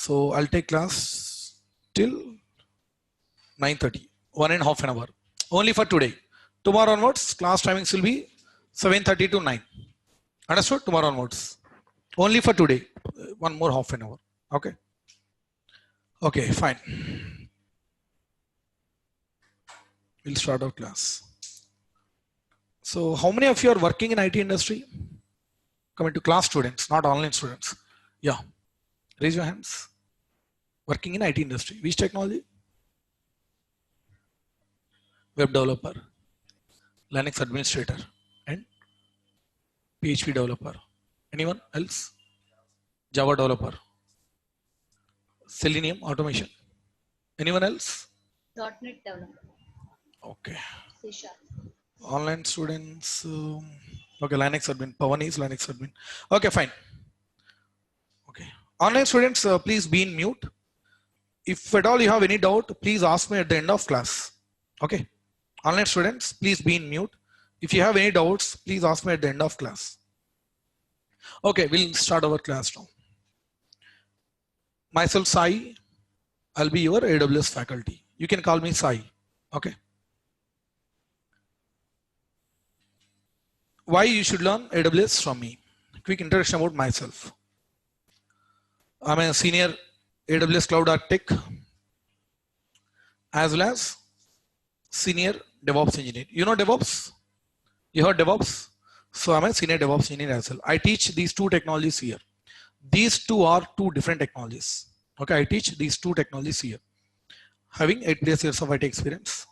So I'll take class till 9:30, 1.5 hour. Only for today. Tomorrow onwards, class timings will be 7:30 to 9. Understood? Tomorrow onwards. Only for today. One more half an hour. Okay. Okay, fine. We'll start our class. So how many of you are working in IT industry? Coming to class students, not online students. Yeah. Raise your hands. Working in IT industry. Which technology? Web developer, Linux administrator, and PHP developer. Anyone else? Java developer, Selenium automation. Anyone else? .NET developer. Okay. C Sharp. Online students. Okay, Linux admin. Pawan is Linux admin. Okay, fine. Okay. Online students, please be in mute. If at all you have any doubt, please ask me at the end of class. Okay. Online students, please be in mute. If you have any doubts, please ask me at the end of class. Okay, we'll start our class now. Myself, Sai. I'll be your AWS faculty. You can call me Sai. Okay. Why you should learn AWS from me? Quick introduction about myself. I'm a senior AWS cloud architect as well as senior DevOps engineer. You know DevOps? You heard DevOps? So I'm a senior DevOps engineer as well. I teach these two technologies here. These two are two different technologies. Okay, I teach these two technologies here. Having 8+ years of IT experience.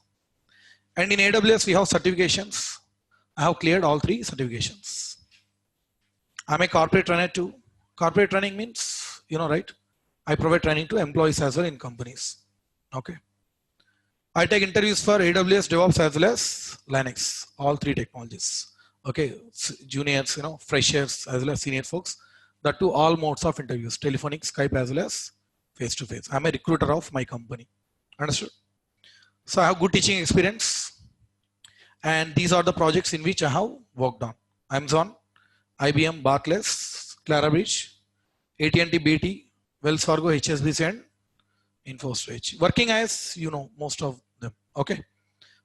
And in AWS, we have certifications. I have cleared all 3 certifications. I'm a corporate trainer too. Corporate training means, you know, right? I provide training to employees as well in companies. Okay. I take interviews for AWS, DevOps as well as Linux, all 3 technologies. Okay, juniors, you know, freshers as well as senior folks. That too, all modes of interviews, telephonic, Skype as well as face-to-face. I'm a recruiter of my company. Understood? So I have good teaching experience. And these are the projects in which I have worked on. Amazon, IBM, Barclays, Clarabridge, AT&T, BT, Wells Fargo, HSBC, and InfoStretch. Working as you know, most of them. Okay.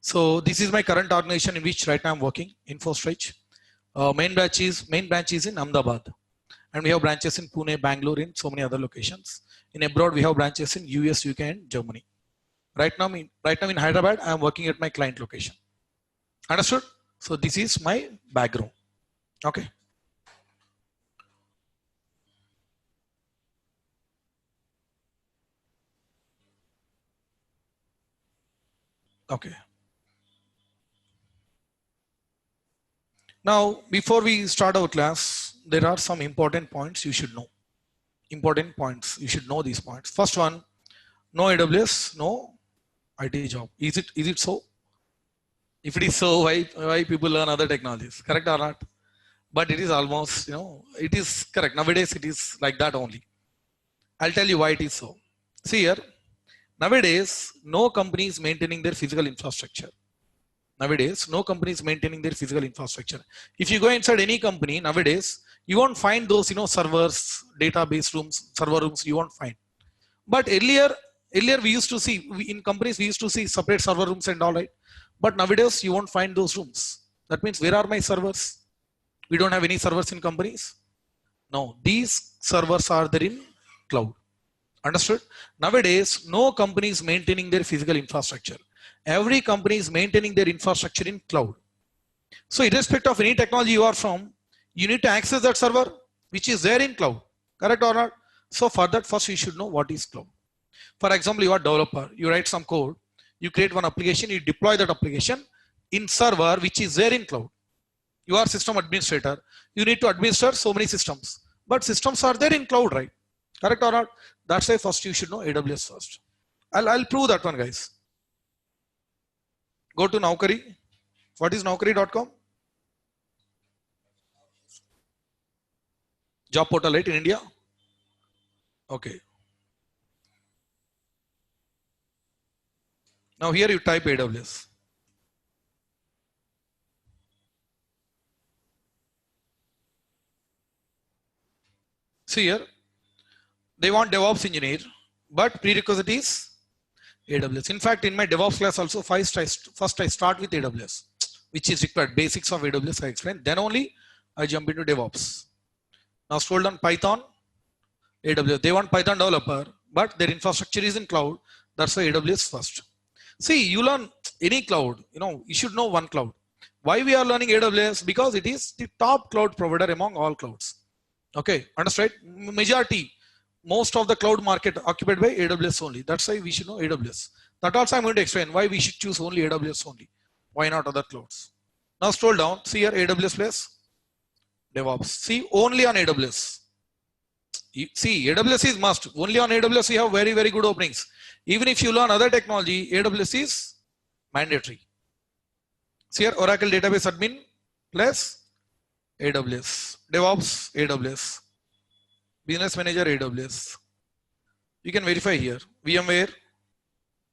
So this is my current organization in which right now I'm working, InfoStretch. Main branch is in Ahmedabad, and we have branches in Pune, Bangalore, in so many other locations. In abroad, we have branches in US, UK, and Germany. Right now in Hyderabad, I am working at my client location. Understood? So this is my background. Okay. Okay. Now, before we start our class, there are some important points you should know. Important points. You should know these points. First one, no AWS, no IT job. Is it so? If it is so, why people learn other technologies? Correct or not? But it is almost, you know, it is correct. Nowadays, it is like that only. I'll tell you why it is so. See here, nowadays, no company is maintaining their physical infrastructure. Nowadays, no company is maintaining their physical infrastructure. If you go inside any company nowadays, you won't find those, you know, servers, database rooms, server rooms, you won't find. But earlier we used to see, in companies, we used to see separate server rooms and all, right? But nowadays, you won't find those rooms. That means, where are my servers? We don't have any servers in companies. No, these servers are there in cloud. Understood? Nowadays, no company is maintaining their physical infrastructure. Every company is maintaining their infrastructure in cloud. So irrespective of any technology you are from, you need to access that server which is there in cloud. Correct or not? So for that, first you should know what is cloud. For example, you are a developer, you write some code, you create one application, you deploy that application in server which is there in cloud. You are system administrator, you need to administer so many systems, but systems are there in cloud, right? Correct or not? That's why first you should know AWS first. I'll prove that one, guys. Go to Naukri. What is Naukri.com? Job portal, right, in India? Okay. Now here you type AWS. See here, They want DevOps engineer, but prerequisite is AWS. In fact, in my DevOps class also, first I start with AWS, which is required. Basics of AWS I explain. Then only I jump into DevOps. Now scroll down Python, AWS. They want Python developer, but their infrastructure is in cloud. That's why AWS first. See, you learn any cloud, you should know one cloud. Why we are learning AWS? Because it is the top cloud provider among all clouds. Okay, understand? Majority, most of the cloud market occupied by AWS only. That's why we should know AWS. That also I'm going to explain why we should choose only AWS only. Why not other clouds? Now scroll down, see here AWS plus DevOps. See, only on AWS. See, AWS is must. Only on AWS we have very, very good openings. Even if you learn other technology, AWS is mandatory. See here, Oracle Database Admin plus AWS. DevOps, AWS. Business Manager, AWS. You can verify here. VMware,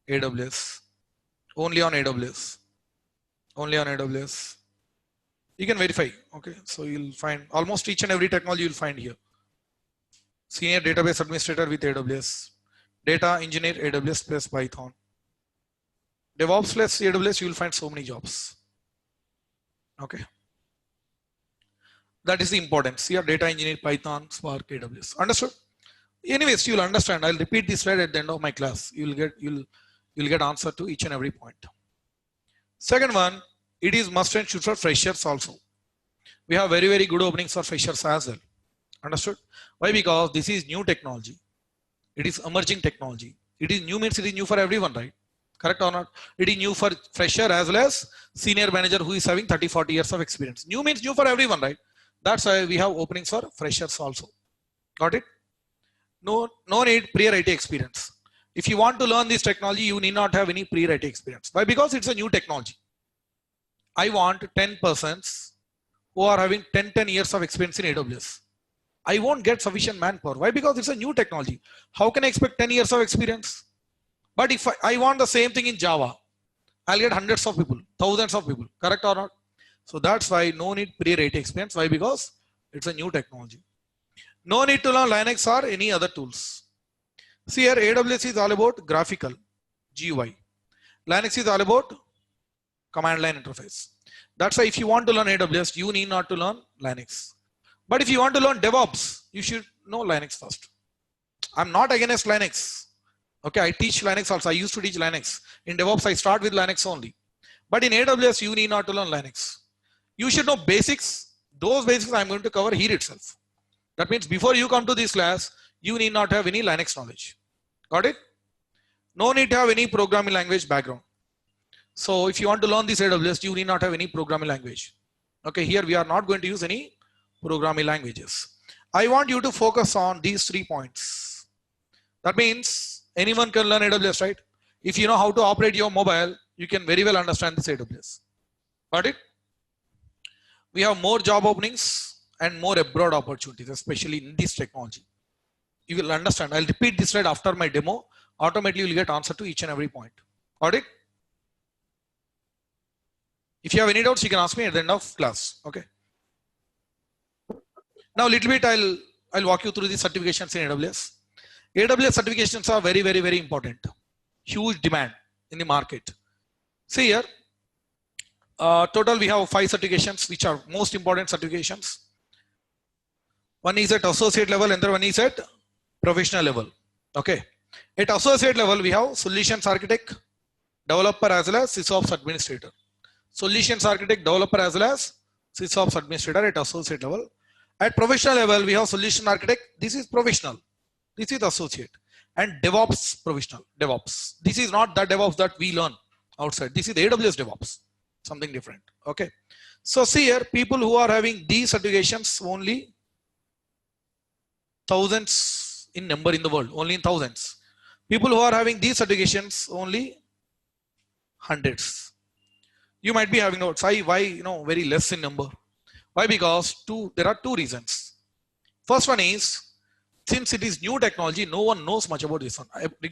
AWS. Only on AWS. Only on AWS. You can verify. Okay, so you'll find almost each and every technology you'll find here. Senior Database Administrator with AWS. Data Engineer, AWS plus Python. DevOps plus AWS, you will find so many jobs. Okay. That is the importance. Here, Data Engineer, Python, Spark, AWS. Understood? Anyways, you will understand. I'll repeat this slide at the end of my class. You'll get answer to each and every point. Second one, it is must and should for freshers also. We have very, very good openings for freshers as well. Understood? Why? Because this is new technology. It is emerging technology. It is new means it is new for everyone, right? Correct or not? It is new for fresher as well as senior manager who is having 30-40 years of experience. New means new for everyone, right? That's why we have openings for freshers also. Got it? No need prior IT experience. If you want to learn this technology, you need not have any prior IT experience. Why? Because it's a new technology. I want 10 persons who are having 10 years of experience in AWS. I won't get sufficient manpower. Why? Because it's a new technology. How can I expect 10 years of experience? But if I want the same thing in Java, I'll get hundreds of people, thousands of people. Correct or not? So that's why no need prior IT experience. Why? Because it's a new technology. No need to learn Linux or any other tools. See here, AWS is all about graphical, GUI. Linux is all about command line interface. That's why if you want to learn AWS, you need not to learn Linux. But if you want to learn DevOps, you should know Linux first. I'm not against Linux. Okay, I teach Linux also. I used to teach Linux. In DevOps, I start with Linux only. But in AWS, you need not to learn Linux. You should know basics. Those basics I'm going to cover here itself. That means before you come to this class, you need not have any Linux knowledge. Got it? No need to have any programming language background. So if you want to learn this AWS, you need not have any programming language. Okay, here we are not going to use any programming languages. I want you to focus on these 3 points. That means anyone can learn AWS, right? If you know how to operate your mobile, you can very well understand this AWS. Got it? We have more job openings and more abroad opportunities, especially in this technology. You will understand. I'll repeat this slide after my demo. Automatically, you will get answer to each and every point. Got it? If you have any doubts, you can ask me at the end of class. Okay. Now, little bit I'll walk you through the certifications in AWS. AWS certifications are very, very, very important. Huge demand in the market. See here, total we have 5 certifications, which are most important certifications. One is at associate level, and the one is at professional level. Okay. At associate level, we have solutions architect, developer as well as SysOps administrator. Solutions architect, developer as well as SysOps administrator at associate level. At professional level, we have solution architect. This is professional. This is associate. And DevOps professional. DevOps. This is not the DevOps that we learn outside. This is the AWS DevOps. Something different. Okay. So see here, people who are having these certifications only thousands in number in the world. Only in thousands. People who are having these certifications only hundreds. You might be having notes. Why very less in number. Why? Because there are 2 reasons. First one is, since it is new technology, no one knows much about this one.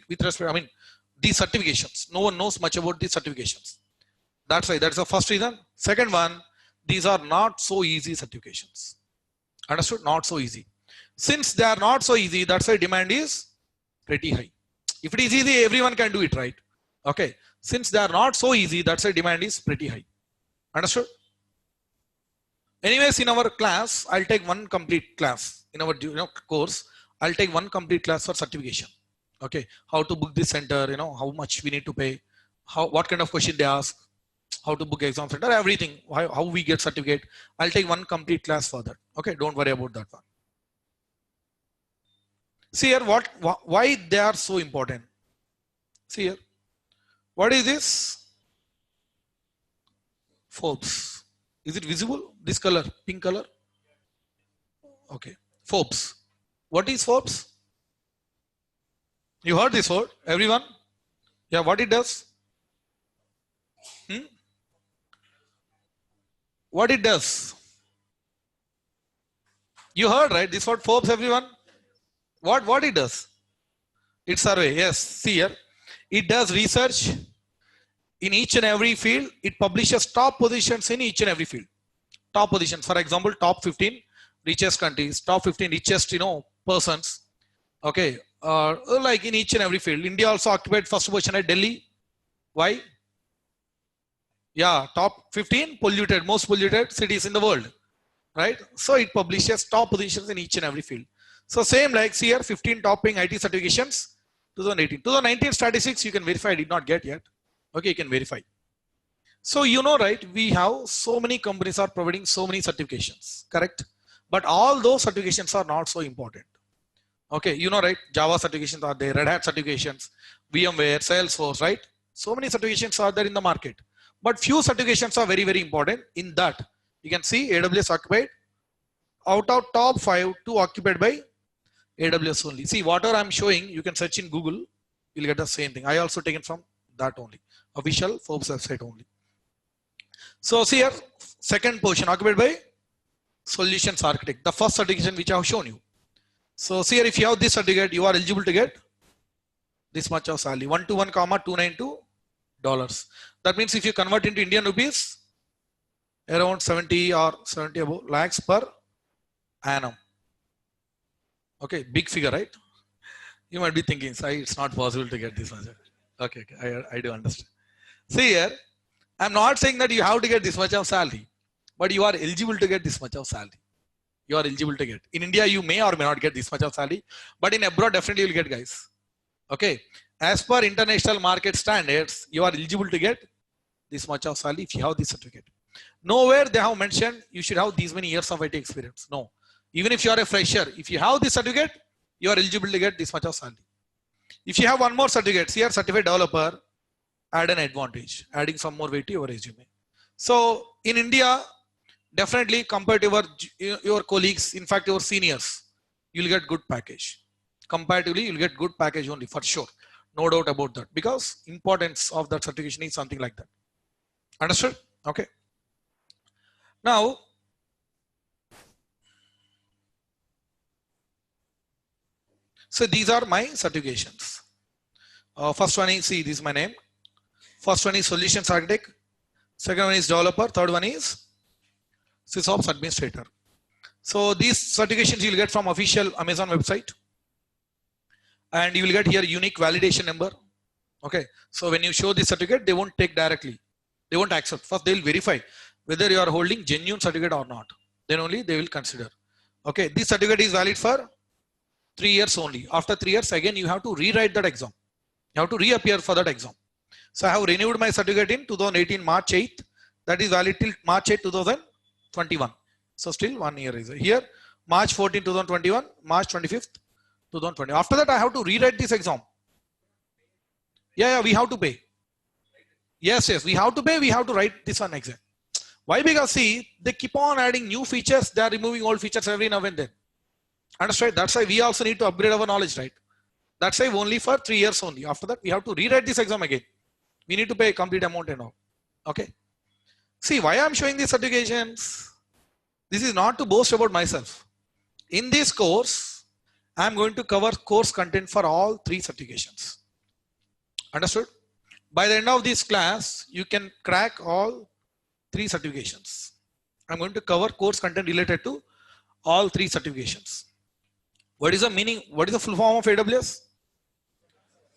With respect, these certifications, no one knows much about these certifications. That's why, that's the first reason. Second one, these are not so easy certifications. Understood? Not so easy. Since they are not so easy, that's why demand is pretty high. If it is easy, everyone can do it, right? Okay. Since they are not so easy, that's why demand is pretty high. Understood? Anyways, in our class, I'll take one complete class. In our course, I'll take one complete class for certification. Okay. How to book this center, how much we need to pay, what kind of question they ask, how to book exam center, everything, how we get certificate. I'll take one complete class for that. Okay. Don't worry about that one. See here, why they are so important. See here, what is this? Forbes. Is it visible? This color, pink color. Okay. Forbes. What is Forbes? You heard this word, everyone? Yeah, what it does? What it does? You heard, right? This word Forbes, everyone? What it does? It's survey. Yes. See here, it does research in each and every field. It publishes top positions in each and every field. Top positions, for example, top 15 richest countries, top 15 richest, persons. Okay. Like in each and every field. India also occupied first position at Delhi. Why? Yeah, top 15 most polluted cities in the world. Right? So it publishes top positions in each and every field. So same like see here, 15 topping IT certifications, 2018. 2019 statistics you can verify, I did not get yet. Okay, you can verify. So right, we have so many companies are providing so many certifications, correct? But all those certifications are not so important. Okay, right, Java certifications are there, Red Hat certifications, VMware, Salesforce, right? So many certifications are there in the market. But few certifications are very, very important. In that, you can see AWS occupied. Out of top 5, 2 occupied by AWS only. See, whatever I'm showing, you can search in Google, you'll get the same thing. I also taken from that only. Official Forbes website only. So see here, second position occupied by Solutions Architect, the first certification which I have shown you. So see here, if you have this certificate, you are eligible to get this much of salary, 121,292 dollars. That means if you convert into Indian rupees, around 70 or 70 above lakhs per annum. Okay, big figure, right? You might be thinking, Sai, it's not possible to get this much. Okay, I do understand. See here, I'm not saying that you have to get this much of salary, but you are eligible to get this much of salary. You are eligible to get. In India, you may or may not get this much of salary, but in abroad, definitely you'll get, guys. Okay, as per international market standards, you are eligible to get this much of salary if you have this certificate. Nowhere they have mentioned you should have these many years of IT experience. No. Even if you are a fresher, if you have this certificate, you are eligible to get this much of salary. If you have one more certificate, here certified developer, add an advantage, adding some more weight to your resume. So in India, definitely compared to your colleagues, in fact your seniors, you'll get good package. Comparatively, you'll get good package only for sure. No doubt about that, because importance of that certification is something like that. Understood? Okay. Now, so these are my certifications. First one is, see, this is my name. First one is Solutions Architect. Second one is Developer. Third one is SysOps Administrator. So these certifications you will get from official Amazon website. And you will get here unique validation number. Okay. So when you show this certificate, they won't take directly. They won't accept. First, they will verify whether you are holding genuine certificate or not. Then only they will consider. Okay. This certificate is valid for 3 years only. After 3 years, again, you have to rewrite that exam. You have to reappear for that exam. So I have renewed my certificate in 2018 March 8th. That is valid till March 8, 2021. So still 1 year is here. March 14, 2021, March 25th, 2020. After that, I have to rewrite this exam. Yeah, we have to pay. Yes, we have to pay. We have to write this one exam. Why? Because see, they keep on adding new features. They are removing old features every now and then. Understand? That's why we also need to upgrade our knowledge, right? That's why only for 3 years only. After that, we have to rewrite this exam again. We need to pay a complete amount and all. Okay. See, why I'm showing these certifications? This is not to boast about myself. In this course, I'm going to cover course content for all 3 certifications. Understood? By the end of this class, you can crack all 3 certifications. I'm going to cover course content related to all 3 certifications. What is the meaning? What is the full form of AWS?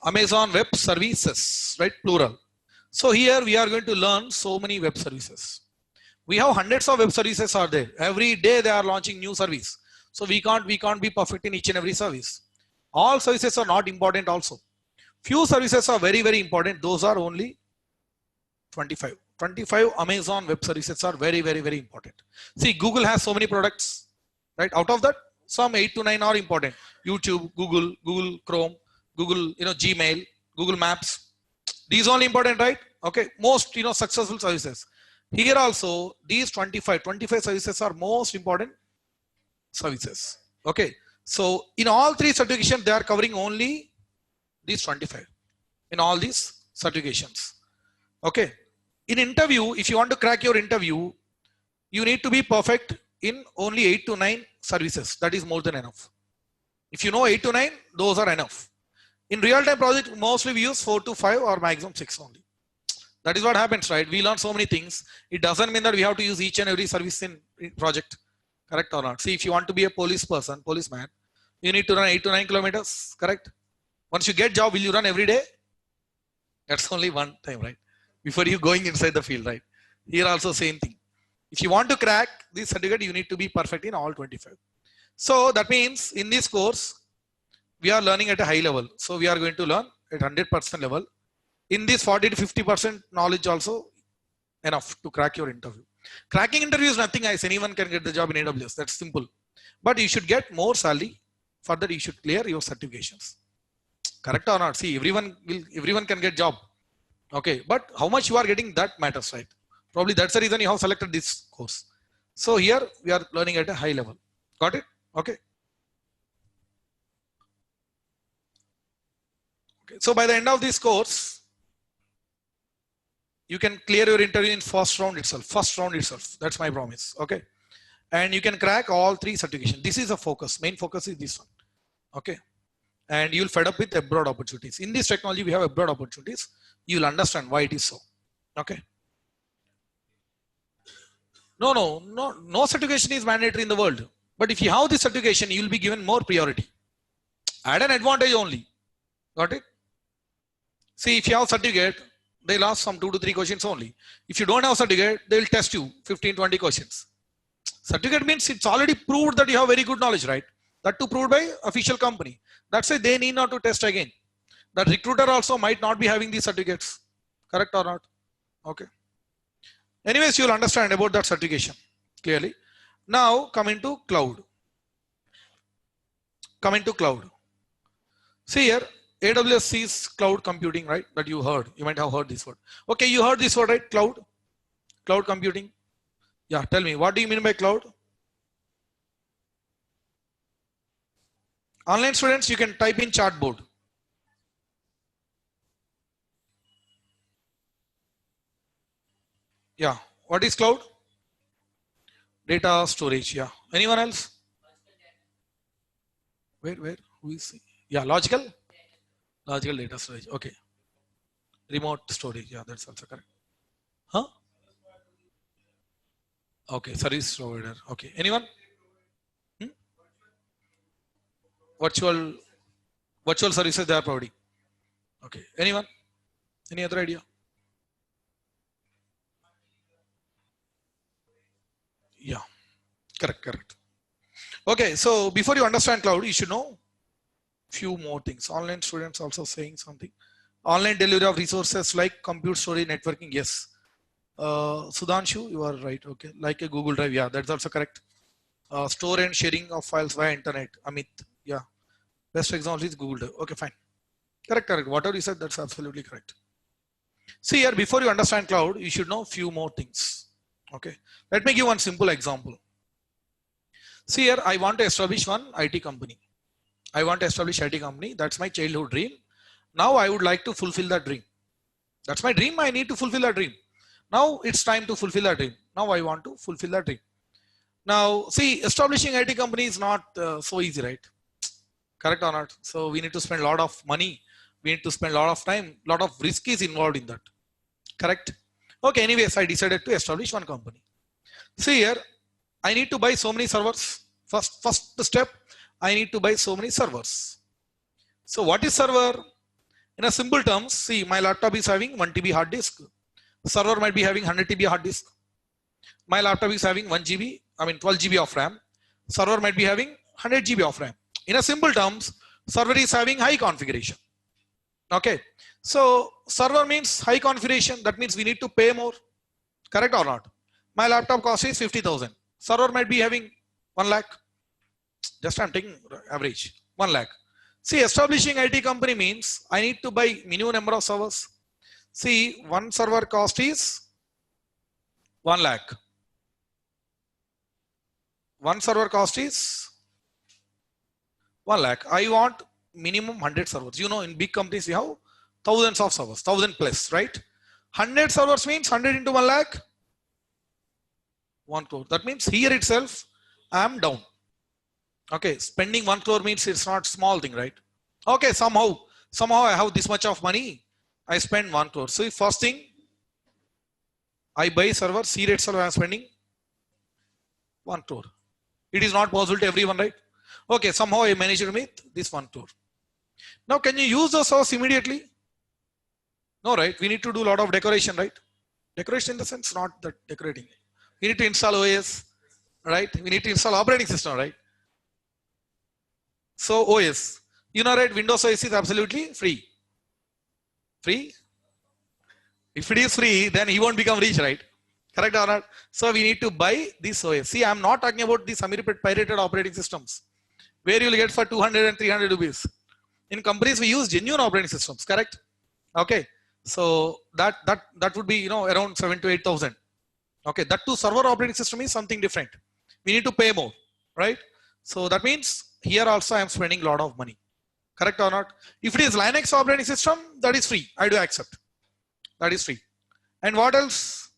Amazon Web Services, right? Plural. So here we are going to learn so many web services. We have hundreds of web services are there. Every day they are launching new service. So we can't be perfect in each and every service. All services are not important also. Few services are very, very important. Those are only 25. 25 Amazon web services are very, very, very important. See, Google has so many products, right? Out of that, some 8 to 9 are important. YouTube, Google Chrome, Google, Gmail, Google Maps. These all important, right? Okay. Most, successful services. Here also, these 25 services are most important services. Okay. So in all three certifications, they are covering only these 25 in all these certifications. Okay. In interview, if you want to crack your interview, you need to be perfect in only 8 to 9 services. That is more than enough. If you know 8 to 9, those are enough. In real-time project, mostly we use 4 to 5 or maximum 6 only. That is what happens, right? We learn so many things. It doesn't mean that we have to use each and every service in project. Correct or not? See, if you want to be a policeman, you need to run 8 to 9 kilometers. Correct? Once you get job, will you run every day? That's only one time, right? Before you going inside the field, right? Here also same thing. If you want to crack this certificate, you need to be perfect in all 25. So that means in this course, we are learning at a high level. So we are going to learn at 100% level. In this 40 to 50% knowledge also enough to crack your interview. Cracking interview is nothing else. Anyone can get the job in AWS. That's simple. But you should get more salary. Further, you should clear your certifications. Correct or not? See, everyone can get job. Okay, but how much you are getting, that matters, right? Probably that's the reason you have selected this course. So here we are learning at a high level. Got it? Okay. Okay. So by the end of this course, you can clear your interview in first round itself. That's my promise. Okay. And you can crack all three certifications. This is a focus. Main focus is this one. Okay. And you'll fed up with abroad opportunities. In this technology, we have abroad opportunities. You'll understand why it is so. Okay. No certification is mandatory in the world. But if you have this certification, you'll be given more priority. Add an advantage only. Got it? See, if you have certificate, they'll ask some 2 to 3 questions only. If you don't have certificate, they'll test you 15, 20 questions. Certificate means it's already proved that you have very good knowledge, right? That too proved by official company. That's why they need not to test again. The recruiter also might not be having these certificates. Correct or not? Okay. Anyways, you'll understand about that certification clearly. Now coming to cloud. See here, AWS is cloud computing, right? That you heard. You might have heard this word. Okay, you heard this word, right? Cloud computing. Yeah, tell me, what do you mean by cloud? Online students, you can type in chat board. Yeah, what is cloud? Data storage. Yeah. Anyone else? Where? Who is? Yeah, logical data storage. Okay. Remote storage. Yeah, that's also correct. Huh? Okay, service provider. Okay. Anyone? Virtual services they are providing. Okay. Anyone? Any other idea? Yeah. Correct. Okay. So before you understand cloud, you should know few more things. Online students also saying something. Online delivery of resources like compute storage, networking. Yes. Sudhanshu, you are right. Okay. Like a Google Drive. Yeah, that's also correct. Store and sharing of files via internet. Amit. Yeah. Best example is Google Drive. Okay, fine. Correct. Whatever you said, that's absolutely correct. See here, before you understand cloud, you should know few more things. Okay. Let me give one simple example. See here, I want to establish one IT company. That's my childhood dream. Now I would like to fulfill that dream. That's my dream. I need to fulfill that dream. Now it's time to fulfill that dream. Now I want to fulfill that dream. Now, see, establishing IT company is not so easy, right? Correct or not? So we need to spend a lot of money. We need to spend a lot of time. A lot of risk is involved in that. Correct? Okay, anyways, I decided to establish one company. See here, I need to buy so many servers. First step, I need to buy so many servers. So what is server? In a simple terms, see, my laptop is having 1 TB hard disk. Server might be having 100 TB hard disk. My laptop is having 1 GB, 12 GB of RAM. Server might be having 100 GB of RAM. In a simple terms, server is having high configuration. Okay. So server means high configuration. That means we need to pay more. Correct or not? My laptop cost is 50,000. Server might be having 1 lakh. Just I'm taking average 1 lakh. See, establishing IT company means I need to buy minimum number of servers. See, one server cost is 1 lakh. One server cost is 1 lakh. I want minimum 100 servers. You know, in big companies, we have thousands of servers, 1000 plus, right? 100 servers means 100 into 1 lakh, 1 crore. That means here itself, I am down. Okay, spending 1 crore means it's not small thing, right? Okay, somehow I have this much of money. I spend 1 crore. So first thing, I buy server, here itself I am spending 1 crore. It is not possible to everyone, right? Okay, somehow I managed to make this 1 crore. Now, can you use the source immediately? No, right? We need to do a lot of decoration, right? Decoration in the sense, not that decorating. We need to install OS, right? We need to install operating system, right? So OS, you know, right? Windows OS is absolutely free. Free? If it is free, then he won't become rich, right? Correct or not? So we need to buy this OS. See, I'm not talking about these pirated operating systems, where you'll get for 200 and 300 rupees. In companies, we use genuine operating systems, correct? Okay. So that would be, you know, around 7 to 8,000. Okay. That too, server operating system is something different. We need to pay more, right? So that means here also I am spending a lot of money. Correct or not? If it is Linux operating system, that is free. I do accept. That is free. And what else?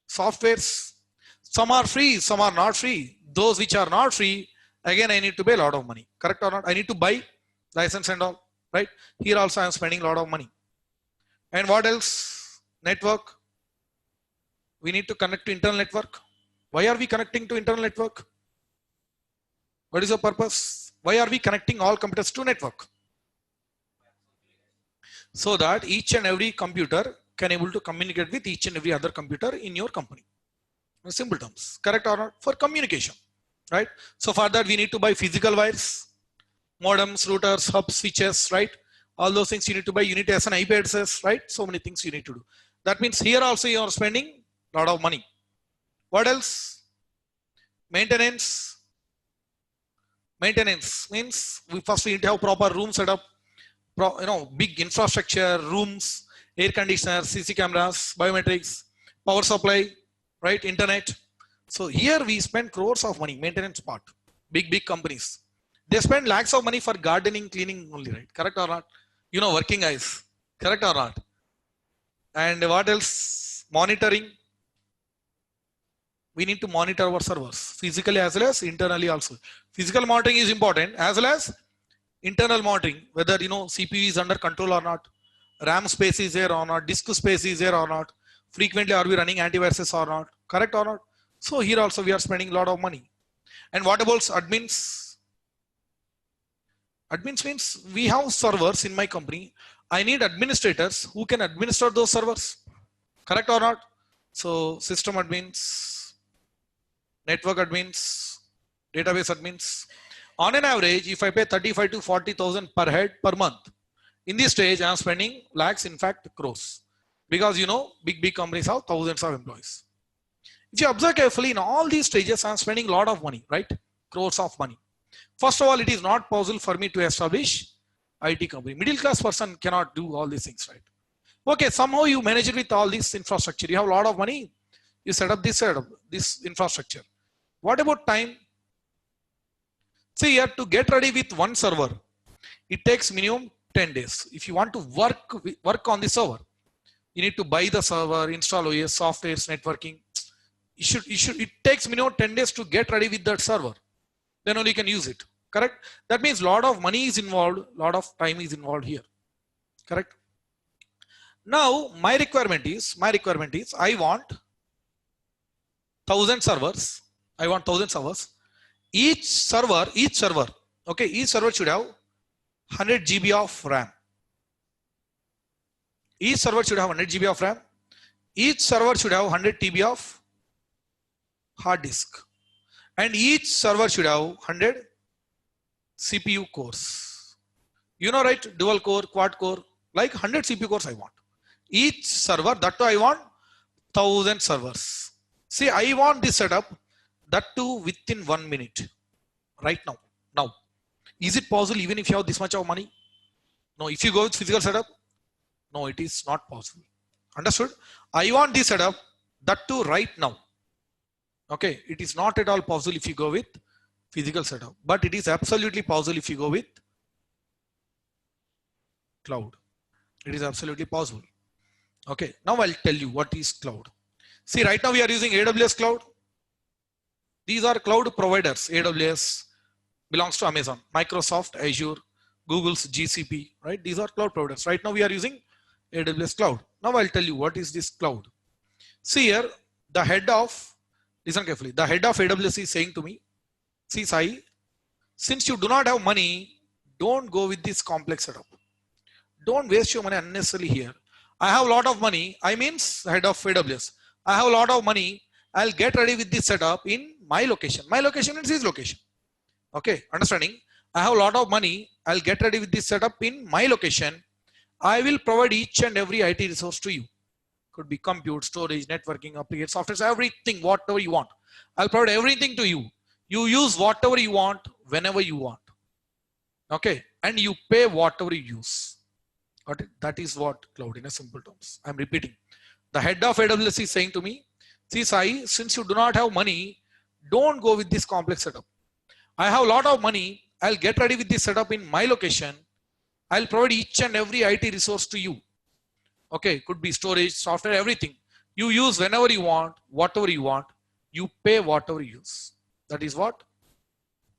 Softwares. Some are free, some are not free. Those which are not free, again, I need to pay a lot of money. Correct or not? I need to buy license and all, right? Here also I am spending a lot of money. And what else? Network. We need to connect to internal network. Why are we connecting to internal network? What is the purpose? Why are we connecting all computers to network? So that each and every computer can able to communicate with each and every other computer in your company. In simple terms, correct or not? For communication, right? So for that we need to buy physical wires, modems, routers, hubs, switches, right? All those things you need to buy. You need to assign IP addresses, right? So many things you need to do. That means here also you are spending a lot of money. What else? Maintenance. Maintenance means we first need to have proper room setup, big infrastructure, rooms, air conditioners, CC cameras, biometrics, power supply, right? Internet. So here we spend crores of money, maintenance part. Big companies. They spend lakhs of money for gardening, cleaning only, right? Correct or not? You know, working guys. Correct or not? And what else? Monitoring. We need to monitor our servers physically as well as internally also. Physical monitoring is important as well as internal monitoring, whether, you know, CPU is under control or not, RAM space is there or not, disk space is there or not, frequently are we running antiviruses or not, correct or not? So here also we are spending a lot of money. And what about admins? Admins means we have servers in my company. I need administrators who can administer those servers, correct or not? So system admins, network admins, database admins. On an average, if I pay 35 to 40,000 per head per month, in this stage, I am spending lakhs, in fact, crores. Because, you know, big companies have thousands of employees. If you observe carefully, in all these stages, I am spending a lot of money, right? Crores of money. First of all, it is not possible for me to establish IT company. Middle class person cannot do all these things, right? Okay, somehow you manage it with all this infrastructure. You have a lot of money. You set up this infrastructure. What about time? See, you have to get ready with one server. It takes minimum 10 days. If you want to work on the server, you need to buy the server, install OS, softwares, networking. It takes minimum 10 days to get ready with that server. Then only you can use it. Correct? That means a lot of money is involved, a lot of time is involved here. Correct? Now, my requirement is I want 1000 servers. I want 1000 servers. each server, okay, each server should have 100 GB of RAM. Each server should have 100 GB of RAM. Each server should have 100 TB of hard disk. And each server should have 100 CPU cores. You know, right? Dual core, quad core, like 100 CPU cores I want. Each server, that too I want 1000 servers. See, I want this setup, that too within 1 minute. Right now. Now, is it possible even if you have this much of money? No, if you go with physical setup, no, it is not possible. Understood? I want this setup, that too right now. Okay, it is not at all possible if you go with physical setup, but it is absolutely possible if you go with cloud. It is absolutely possible. Okay, now I'll tell you what is cloud. See, right now we are using AWS cloud. These are cloud providers. AWS belongs to Amazon, Microsoft, Azure, Google's GCP, right? These are cloud providers. Right now we are using AWS cloud. Now I'll tell you what is this cloud. See here, the head of, listen carefully, the head of AWS is saying to me, see Sai, since you do not have money, don't go with this complex setup. Don't waste your money unnecessarily here. I have a lot of money. I means head of AWS. I have a lot of money. I'll get ready with this setup in my location. My location is his location. Okay, understanding? I have a lot of money. I'll get ready with this setup in my location. I will provide each and every IT resource to you. Could be compute, storage, networking, application, software, everything, whatever you want. I'll provide everything to you. You use whatever you want, whenever you want. Okay, and you pay whatever you use. Got it? That is what cloud in a simple terms. I'm repeating. The head of AWS is saying to me, see Sai, since you do not have money, don't go with this complex setup. I have a lot of money. I'll get ready with this setup in my location. I'll provide each and every IT resource to you. Okay, could be storage, software, everything. You use whenever you want, whatever you want. You pay whatever you use. That is what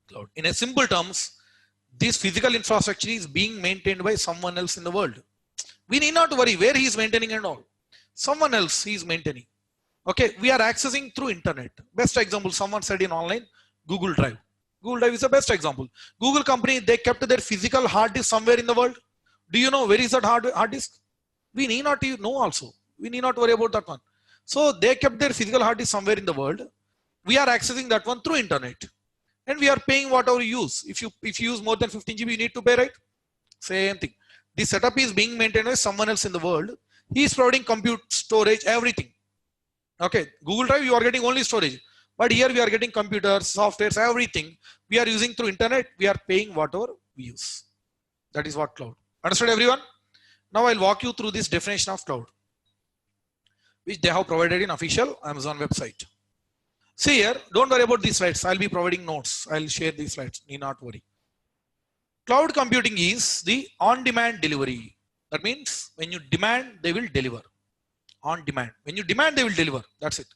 cloud. In a simple terms, this physical infrastructure is being maintained by someone else in the world. We need not worry where he is maintaining and all. Someone else he is maintaining. Okay, we are accessing through internet. Best example, someone said in online, Google Drive. Google Drive is the best example. Google company, they kept their physical hard disk somewhere in the world. Do you know where is that hard disk? We need not know also. We need not worry about that one. So they kept their physical hard disk somewhere in the world. We are accessing that one through internet. And we are paying whatever you use. If you use more than 15 GB, you need to pay, right? Same thing. This setup is being maintained by someone else in the world. He is providing compute, storage, everything. Okay, Google Drive, you are getting only storage. But here we are getting computers, softwares, everything. We are using through internet. We are paying whatever we use. That is what cloud. Understood, everyone? Now I'll walk you through this definition of cloud, which they have provided in official Amazon website. See here, don't worry about these slides. I'll be providing notes. I'll share these slides. Need not worry. Cloud computing is the on-demand delivery. That means when you demand, they will deliver. On demand. When you demand, they will deliver. That's it.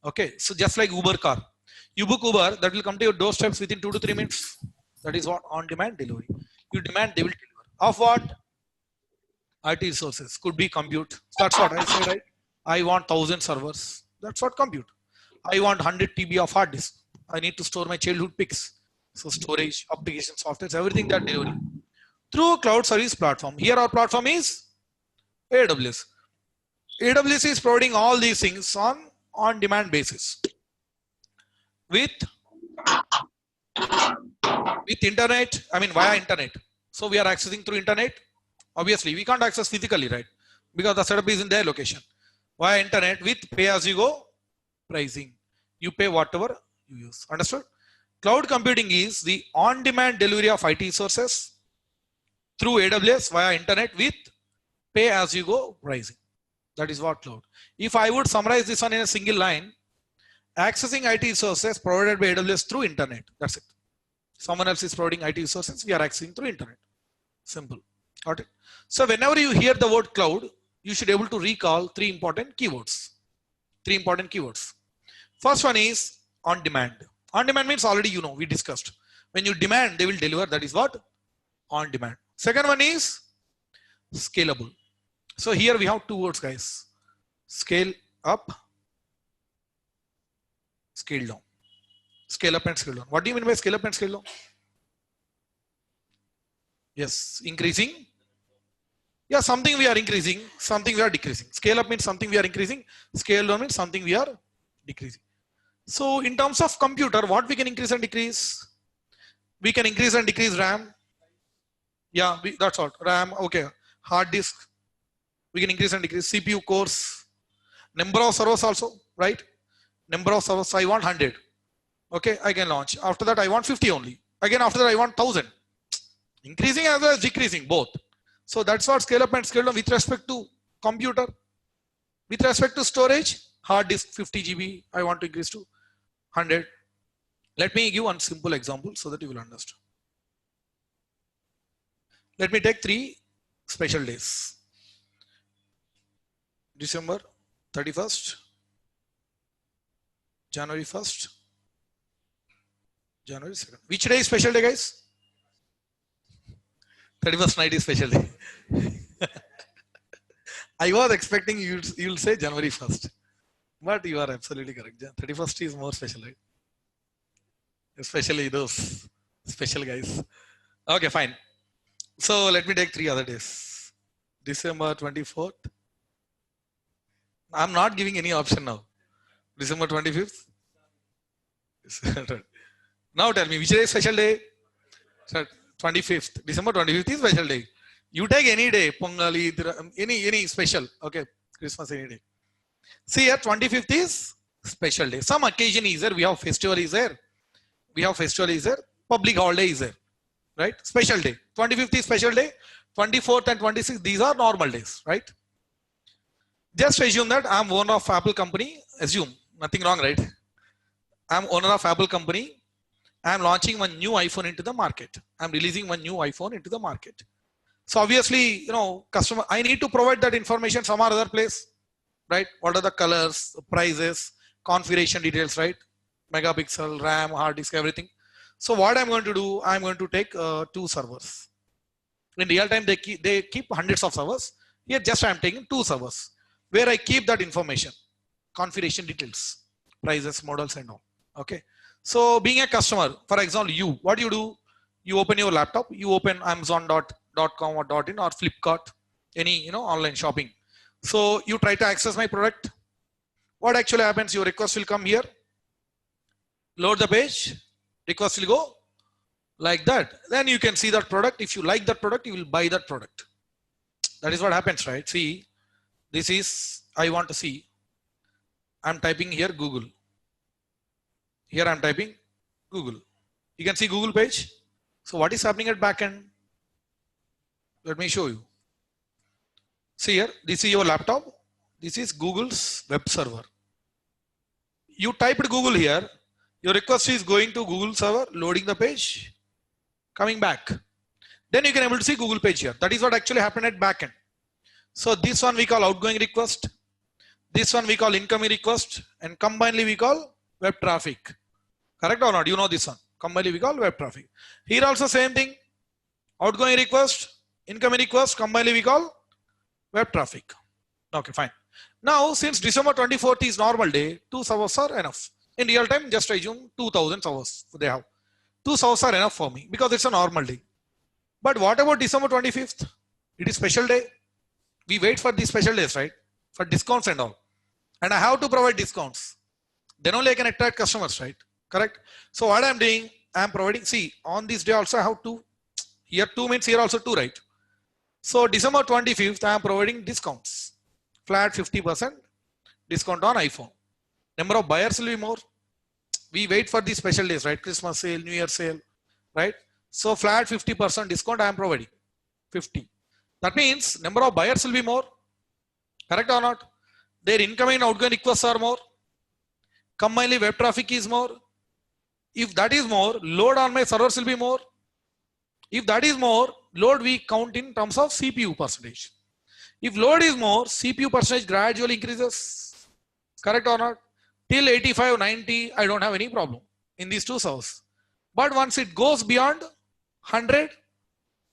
Okay. So just like Uber car. You book Uber, that will come to your doorsteps within 2 to 3 minutes. That is what on-demand delivery. You demand, they will deliver. Of what? IT resources. Could be compute. That's what I say, right? I want 1000 servers. That's what compute. I want 100 TB of hard disk. I need to store my childhood pics. So storage, application, software, everything that delivery. Through cloud service platform. Here our platform is AWS. AWS is providing all these things on demand basis. With internet, I mean via internet. So we are accessing through internet. Obviously, we can't access physically, right? Because the setup is in their location. Via internet with pay-as-you-go pricing. You pay whatever you use. Understood? Cloud computing is the on-demand delivery of IT resources through AWS via internet with pay-as-you-go pricing. That is what cloud. If I would summarize this one in a single line, accessing IT resources provided by AWS through internet. That's it. Someone else is providing IT resources. We are accessing through internet. Simple. Got it? So whenever you hear the word cloud, you should be able to recall three important keywords. Three important keywords. First one is on demand. On demand means already you know, we discussed. When you demand, they will deliver. That is what? On demand. Second one is scalable. So here we have two words, guys. Scale up, scale down. Scale up and scale down. What do you mean by scale up and scale down? Yes, increasing. Yeah, something we are increasing, something we are decreasing. Scale up means something we are increasing. Scale down means something we are decreasing. So in terms of computer, what we can increase and decrease? We can increase and decrease RAM. Yeah, that's all. RAM, okay. Hard disk, we can increase and decrease. CPU cores, number of servers also, right? Number of servers, I want 100. Okay, I can launch. After that, I want 50 only. Again, after that, I want 1000. Increasing as well as decreasing, both. So that's what scale up and scale down with respect to computer. With respect to storage, hard disk 50 GB, I want to increase to 100. Let me give one simple example so that you will understand. Let me take 3 special days. December 31st, January 1st, January 2nd. Which day is special day, guys? 31st night is special day. I was expecting you'll say January 1st. But you are absolutely correct. 31st is more special, right? Especially those special guys. Okay, fine. So let me take 3 other days. December 24th. I'm not giving any option now. December 25th. Now tell me, which day is special day? 25th. December 25th is special day. You take any day, Pongal, any special. Okay, Christmas any day. See here, 25th is special day. Some occasion is there. We have festival is there. We have festival is there. Public holiday is there. Right? Special day. 25th is special day. 24th and 26th, these are normal days. Right? Just assume that I'm owner of Apple company. Assume. Nothing wrong, right? I'm owner of Apple company. I'm launching one new iPhone into the market. I'm releasing one new iPhone into the market. So obviously, customer, I need to provide that information some other place. Right? What are the colors, prices, configuration details, right? Megapixel, RAM, hard disk, everything. So what I'm going to do, I'm going to take 2 servers. In real time, they keep hundreds of servers. Here, just I'm taking 2 servers where I keep that information, configuration details, prices, models, and all. Okay. So being a customer, for example, what do? You open your laptop, you open Amazon.com or .in or Flipkart, any online shopping. So you try to access my product. What actually happens? Your request will come here. Load the page. Request will go like that. Then you can see that product. If you like that product, you will buy that product. That is what happens, right? See, this is, I want to see. I'm typing here Google. Here I'm typing Google. You can see Google page. So what is happening at backend? Let me show you. See here, this is your laptop. This is Google's web server. You typed Google here. Your request is going to Google server, loading the page, coming back. Then you can able to see Google page here. That is what actually happened at backend. So this one we call outgoing request. This one we call incoming request, and combinedly we call web traffic. Correct or not? You know this one. Combinedly we call web traffic. Here also same thing. Outgoing request, incoming request, combinedly we call web traffic. Okay, fine. Now, since December 24th is normal day, 2 servers are enough. In real time, just assume 2000 servers they have. 2 servers are enough for me because it's a normal day. But what about December 25th? It is special day. We wait for these special days, right? For discounts and all. And I have to provide discounts. Then only I can attract customers, right? Correct? So what I'm doing, I'm providing, see, on this day also I have 2. Here 2 means here also 2, right? So December 25th, I am providing discounts. Flat 50% discount on iPhone. Number of buyers will be more. We wait for these special days, right? Christmas sale, New Year sale, right? So flat 50% discount I am providing. 50. That means number of buyers will be more. Correct or not? Their incoming and outgoing requests are more. Combinedly web traffic is more. If that is more, load on my servers will be more. If that is more, load we count in terms of CPU percentage. If load is more, CPU percentage gradually increases. Correct or not? Till 85, 90, I don't have any problem in these 2 servers. But once it goes beyond 100,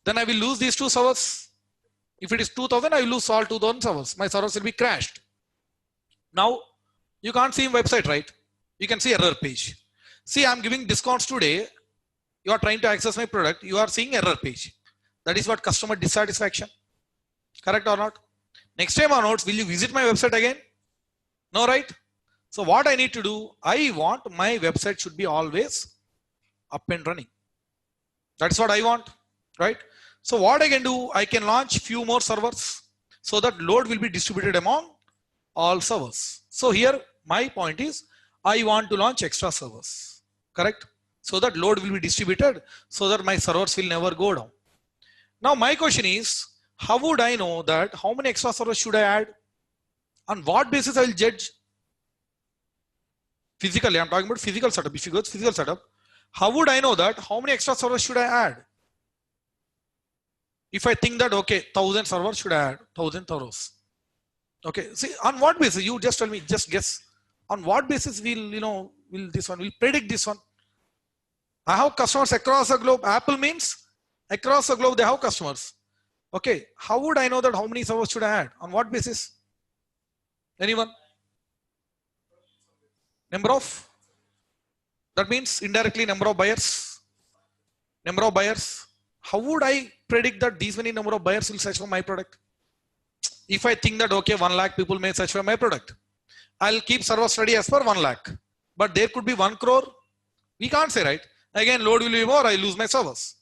then I will lose these 2 servers. If it is 2000, I will lose all 2000 servers. My servers will be crashed. Now, you can't see in website, right? You can see error page. See, I'm giving discounts today. You are trying to access my product. You are seeing error page. That is what customer dissatisfaction. Correct or not? Next time onwards, will you visit my website again? No, right? So what I need to do, I want my website should be always up and running. That's what I want, right? So what I can do, I can launch few more servers so that load will be distributed among all servers. So here my point is, I want to launch extra servers, correct? So that load will be distributed so that my servers will never go down. Now my question is, how would I know that how many extra servers should I add? On what basis I will judge? Physically, I'm talking about physical setup. If you go to physical setup, how would I know that how many extra servers should I add? If I think that, okay, 1000 servers should I add, 1000 servers. Okay, see, on what basis? You just tell me, just guess. On what basis will predict this one? I have customers across the globe. Apple means across the globe they have customers. Okay, how would I know that how many servers should I add? On what basis? Anyone? Number of? That means indirectly number of buyers. Number of buyers. How would I predict that these many number of buyers will search for my product? If I think that, okay, 1 lakh people may search for my product, I'll keep servers ready as per 1 lakh. But there could be 1 crore. We can't say, right? Again, load will be more, I lose my servers.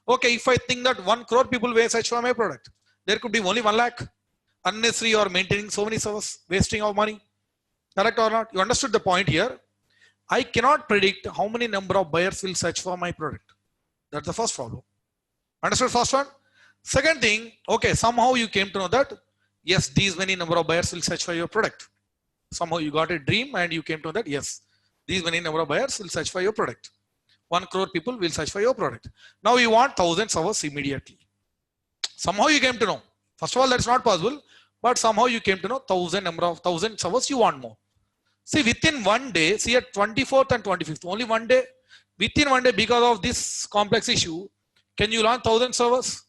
Okay, if I think that 1 crore people may search for my product, there could be only 1 lakh. Unnecessary or maintaining so many servers, wasting of money. Correct or not? You understood the point here? I cannot predict how many number of buyers will search for my product. That's the first problem. Understood first one? Second thing, okay, somehow you came to know that, yes, these many number of buyers will search for your product. Somehow you got a dream and you came to know that, yes, these many number of buyers will search for your product. 1 crore people will search for your product. Now you want 1000 servers immediately. Somehow you came to know. First of all, that's not possible, but somehow you came to know 1000 servers you want more. See, within 1 day, see at 24th and 25th, only 1 day, within 1 day, because of this complex issue, can you launch 1000 servers?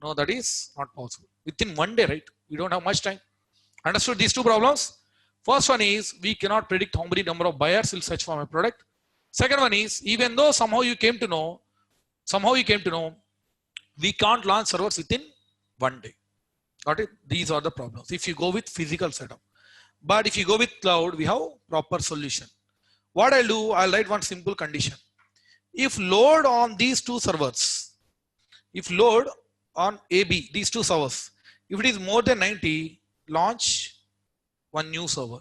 No, that is not possible. Within 1 day, right? We don't have much time. Understood these two problems? First one is, we cannot predict how many number of buyers will search for my product. Second one is, even though somehow you came to know, we can't launch servers within 1 day. Got it? These are the problems. If you go with physical setup. But if you go with cloud, we have proper solution. What I'll do, I'll write one simple condition. If load on these two servers, if load on AB, these two servers, if it is more than 90, launch one new server.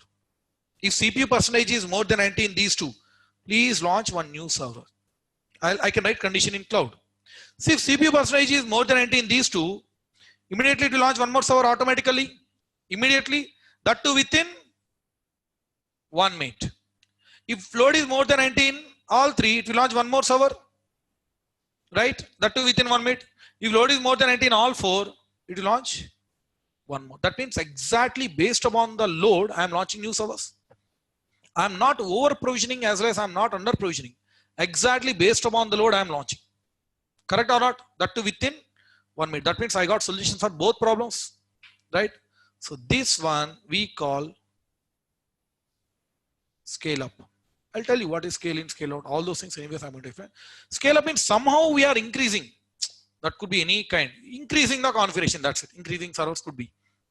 If CPU percentage is more than 90 in these two, please launch one new server. I can write condition in cloud. See, if CPU percentage is more than 90 in these two, immediately to launch one more server automatically, immediately, that too within 1 minute. If load is more than 19, all three, it will launch one more server, right? That too within 1 minute. If load is more than 19, all four, it will launch one more. That means exactly based upon the load, I am launching new servers. I am not over provisioning as well as I am not under provisioning. Exactly based upon the load I am launching. Correct or not? That too within 1 minute. That means I got solutions for both problems, right? So this one we call scale up. I'll tell you what is scale in, scale out. All those things anyways I'm going to define. Scale up means somehow we are increasing. That could be any kind. Increasing the configuration, that's it. Increasing servers could be,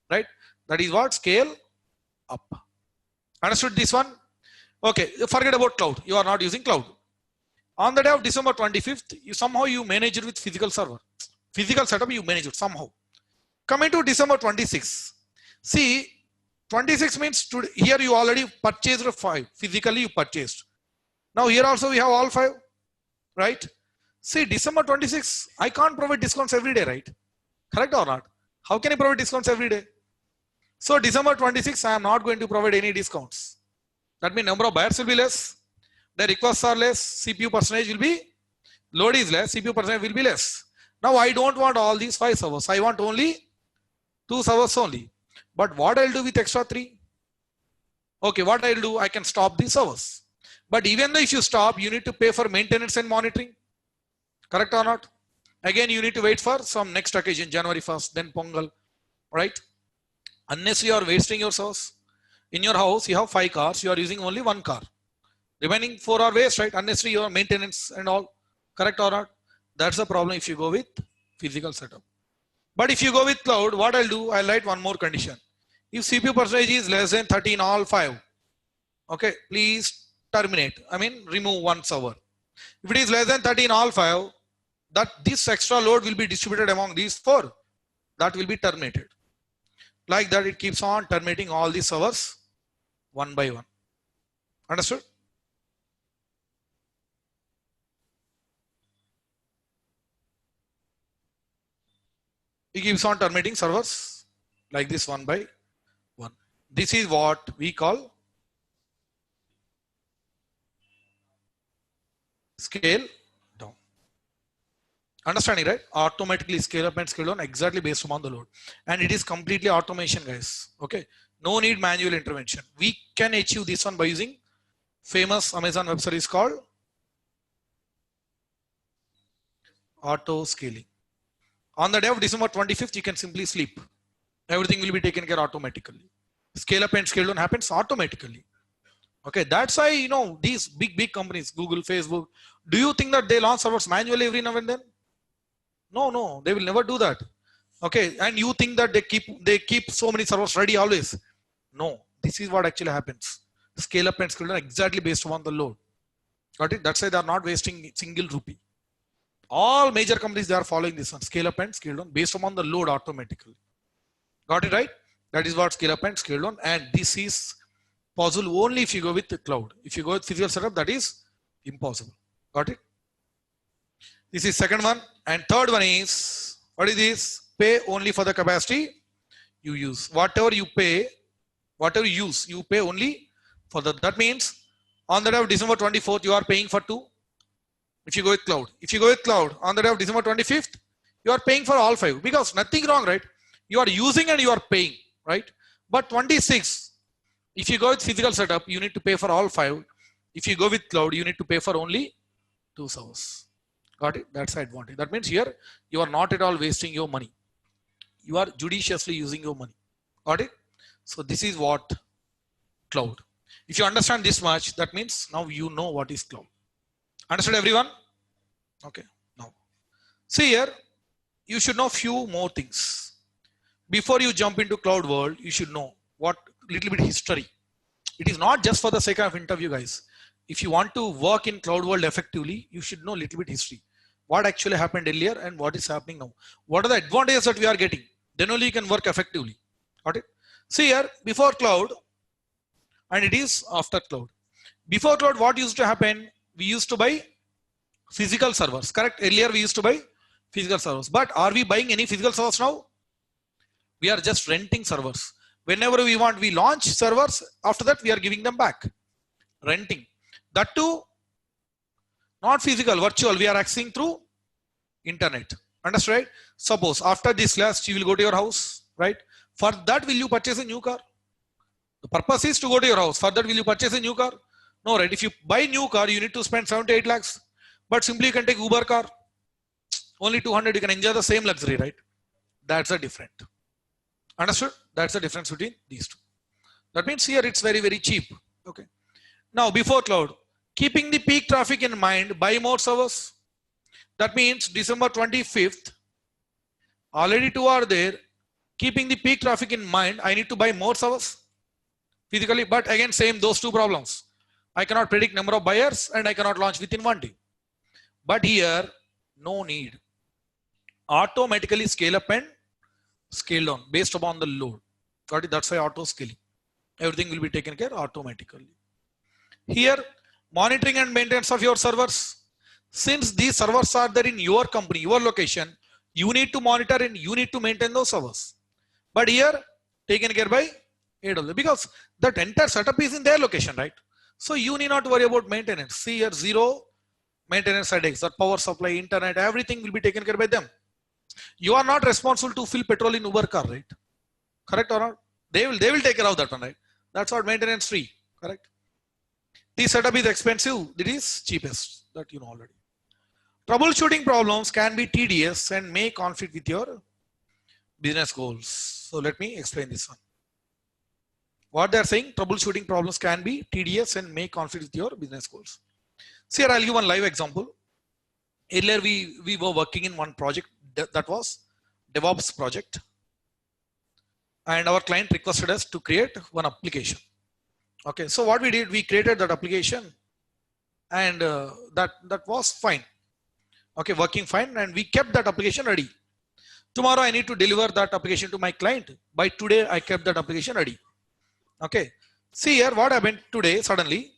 right? That is what scale up. Understood this one? Okay, forget about cloud. You are not using cloud. On the day of December 25th, you manage it with physical server. Physical setup, you manage it somehow. Coming to December 26. See, 26 means here you already purchased 5. Physically you purchased. Now here also we have all 5, right? See, December 26, I can't provide discounts every day, right? Correct or not? How can I provide discounts every day? So December 26, I am not going to provide any discounts. That means number of buyers will be less. The requests are less. CPU percentage will be, load is less. CPU percentage will be less. Now I don't want all these 5 servers. I want only 2 servers only. But what I'll do with extra 3? Okay, what I'll do, I can stop these servers. But even though if you stop, you need to pay for maintenance and monitoring. Correct or not? Again, you need to wait for some next occasion, January 1st, then Pongal, right? Unless you are wasting your servers. In your house, you have 5 cars, you are using only 1 car. Remaining 4 are waste, right? Unnecessary your maintenance and all. Correct or not? That's the problem if you go with physical setup. But if you go with cloud, what I'll do, I'll write one more condition. If CPU percentage is less than 13 all 5, okay, please terminate. I mean, remove one server. If it is less than 13 all 5, that this extra load will be distributed among these 4. That will be terminated. Like that, it keeps on terminating all these servers one by one. Understood? It keeps on terminating servers like this one by one. This is what we call scale down. Understanding, right? Automatically scale up and scale down exactly based upon the load. And it is completely automation, guys. Okay. No need manual intervention. We can achieve this one by using famous Amazon web service called auto scaling. On the day of December 25th, you can simply sleep. Everything will be taken care automatically. Scale up and scale down happens automatically. Okay, that's why, you know, these big companies, Google, Facebook, do you think that they launch servers manually every now and then? No, they will never do that. Okay, and you think that they keep so many servers ready always? No, this is what actually happens. Scale up and scale down exactly based on the load. Got it? That's why they are not wasting single rupee. All major companies, they are following this one, scale up and scale down based upon the load automatically. Got it right? That is what scale up and scale down, and this is possible only if you go with the cloud. If you go with physical setup, that is impossible. Got it? This is second one. And third one is, what is this? Pay only for the capacity you use. Whatever you pay, whatever you use, you pay only for that. That means on the day of December 24th, you are paying for 2. If you go with cloud. If you go with cloud, on the day of December 25th, you are paying for all 5. Because nothing wrong, right? You are using and you are paying, right? But 26, if you go with physical setup, you need to pay for all 5. If you go with cloud, you need to pay for only 2 servers. Got it? That's the advantage. That means here, you are not at all wasting your money. You are judiciously using your money. Got it? So this is what cloud. If you understand this much, that means now you know what is cloud. Understood, everyone? Okay. Now, see here, you should know few more things. Before you jump into cloud world, you should know what little bit history. It is not just for the sake of interview, guys. If you want to work in cloud world effectively, you should know little bit history. What actually happened earlier and what is happening now. What are the advantages that we are getting? Then only you can work effectively. Got it? See here, before cloud, and it is after cloud. Before cloud, what used to happen? We used to buy physical servers. Correct? Earlier we used to buy physical servers. But are we buying any physical servers now? We are just renting servers. Whenever we want, we launch servers. After that, we are giving them back. Renting. That too, not physical, virtual. We are accessing through internet. Understand? Right? Suppose after this class, you will go to your house, right? For that, will you purchase a new car? The purpose is to go to your house. For that, will you purchase a new car? No, right? If you buy a new car, you need to spend 7 to 8 lakhs. But simply you can take Uber car. Only 200, you can enjoy the same luxury, right? That's a different. Understood? That's the difference between these two. That means here it's very, very cheap. Okay. Now, before cloud, keeping the peak traffic in mind, buy more servers. That means December 25th, already 2 are there. Keeping the peak traffic in mind, I need to buy more servers physically. But again, same those two problems. I cannot predict number of buyers and I cannot launch within 1 day. But here, no need. Automatically scale up and scale down based upon the load. Got it? That's why auto scaling. Everything will be taken care automatically. Here, monitoring and maintenance of your servers. Since these servers are there in your company, your location, you need to monitor and you need to maintain those servers. But here, taken care by AWS because that entire setup is in their location, right? So you need not worry about maintenance. See here, zero maintenance headaches, that power supply, internet, everything will be taken care by them. You are not responsible to fill petrol in Uber car, right? Correct or not? They will take care of that one, right? That's what maintenance free, correct? The setup is expensive. It is cheapest, that you know already. Troubleshooting problems can be tedious and may conflict with your business goals. So let me explain this one. What they're saying, troubleshooting problems can be tedious and may conflict with your business goals. See here, I'll give one live example. Earlier we were working in one project that was DevOps project, and our client requested us to create one application. Okay, so what we did, we created that application, and that was fine. Okay, working fine, and we kept that application ready. Tomorrow I need to deliver that application to my client. By today I kept that application ready. Okay, see here what happened today. Suddenly,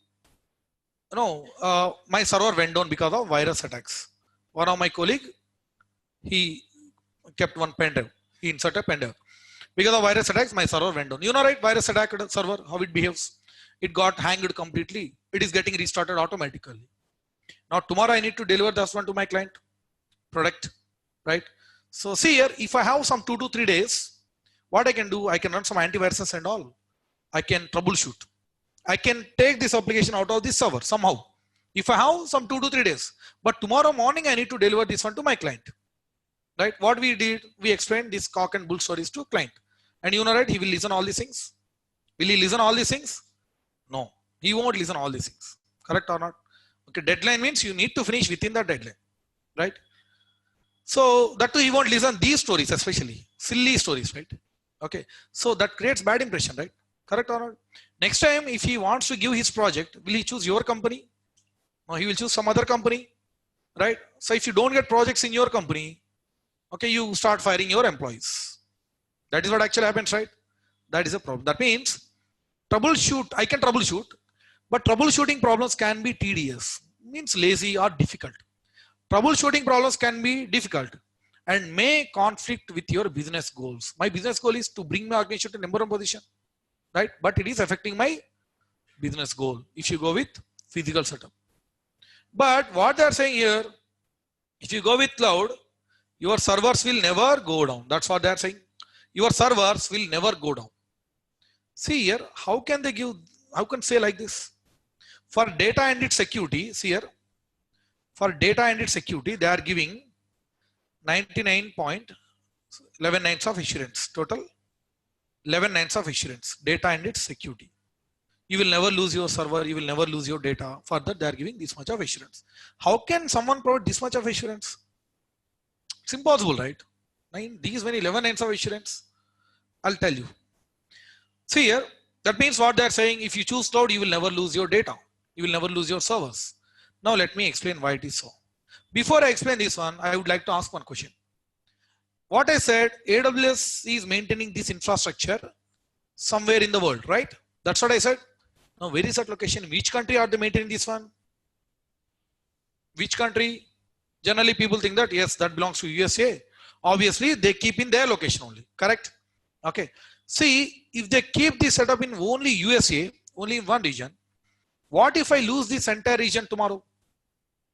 my server went down because of virus attacks. One of my colleague, he kept one pen drive. He inserted a pen drive. Because of virus attacks, my server went down. You know, right? Virus attacked server, how it behaves. It got hanged completely. It is getting restarted automatically. Now tomorrow I need to deliver this one to my client product, right? So see here, if I have some 2 to 3 days, what I can do, I can run some antiviruses and all. I can troubleshoot. I can take this application out of this server somehow. If I have some 2 to 3 days, but tomorrow morning I need to deliver this one to my client, right? What we did, we explained this cock and bull stories to client. And you know, right, he will listen all these things. Will he listen all these things? No, he won't listen all these things. Correct or not? Okay, deadline means you need to finish within the deadline, right? So that too, he won't listen these stories, especially silly stories, right? Okay, so that creates bad impression, right? Correct or not? Next time, if he wants to give his project, will he choose your company? No, he will choose some other company, right? So if you don't get projects in your company, okay, you start firing your employees. That is what actually happens, right? That is a problem. That means troubleshoot, I can troubleshoot, but troubleshooting problems can be tedious, means lazy or difficult. Troubleshooting problems can be difficult and may conflict with your business goals. My business goal is to bring my organization to number one position, right? But it is affecting my business goal if you go with physical setup. But what they are saying here, if you go with cloud, your servers will never go down. That's what they are saying. Your servers will never go down. See here, how can they give, how can say like this? For data and its security, see here, for data and its security, they are giving 99.11 nines of assurance, total 11 nines of assurance, data and its security. You will never lose your server, you will never lose your data. For that, they are giving this much of assurance. How can someone provide this much of assurance? It's impossible, right? These many 11 nines of assurance, I'll tell you. See here, that means what they're saying, if you choose cloud, you will never lose your data. You will never lose your servers. Now let me explain why it is so. Before I explain this one, I would like to ask one question. What I said, AWS is maintaining this infrastructure somewhere in the world, right? That's what I said. Now where is that location? Which country are they maintaining this one? Which country? Generally people think that yes, that belongs to USA. Obviously they keep in their location only, correct? Okay. See, if they keep this setup in only USA, only in one region, what if I lose this entire region tomorrow?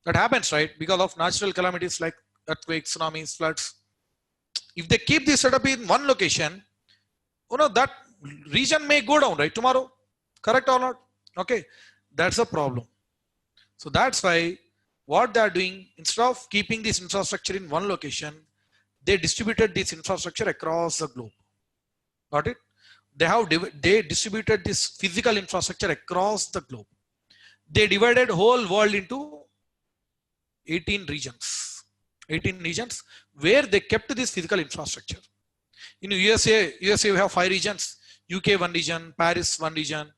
That happens, right? Because of natural calamities like earthquakes, tsunamis, floods. If they keep this setup in one location, that region may go down, right? Tomorrow, correct or not? Okay, that's a problem. So that's why what they are doing, instead of keeping this infrastructure in one location, they distributed this infrastructure across the globe. Got it? They distributed this physical infrastructure across the globe. They divided whole world into 18 regions. 18 regions where they kept this physical infrastructure. In USA we have 5 regions. UK 1 region, Paris 1 region.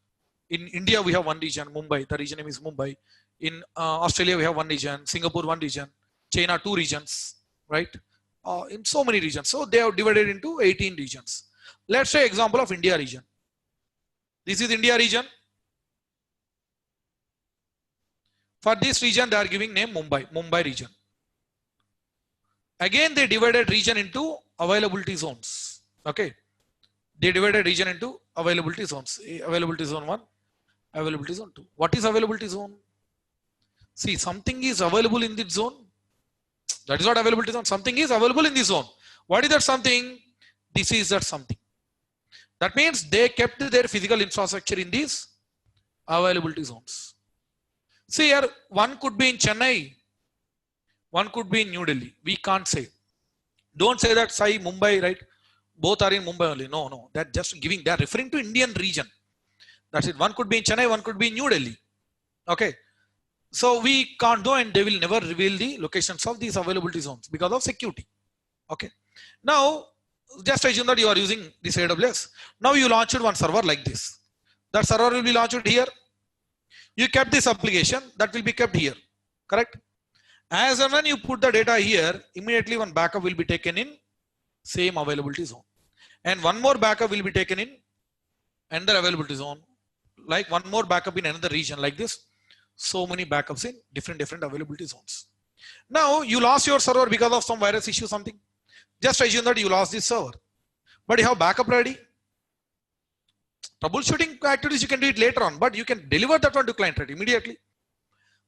In India we have 1 region, Mumbai. The region name is Mumbai. In Australia we have 1 region, Singapore 1 region, China 2 regions, right? In so many regions. So they have divided into 18 regions. Let's say example of India region. This is India region. For this region, they are giving name Mumbai region. Again, they divided region into availability zones. Okay. They divided region into availability zones. Availability zone 1, availability zone 2. What is availability zone? See, something is available in this zone. That is not availability zone. Something is available in this zone. What is that something? This is that something. That means they kept their physical infrastructure in these availability zones. See here, one could be in Chennai, one could be in New Delhi. We can't say. Don't say that Sai Mumbai, right? Both are in Mumbai only. No. They're just giving, they're referring to Indian region. That's it. One could be in Chennai, one could be in New Delhi. Okay. So we can't do, and they will never reveal the locations of these availability zones because of security. Okay. Now, just assume that you are using this AWS. Now you launched one server like this. That server will be launched here. You kept this application, that will be kept here. Correct? As and when you put the data here, immediately one backup will be taken in same availability zone. And one more backup will be taken in another availability zone. Like one more backup in another region like this. So many backups in different availability zones. Now you lost your server because of some virus issue, something. Just assume that you lost this server, but you have backup ready. Troubleshooting activities you can do it later on, but you can deliver that one to client right immediately.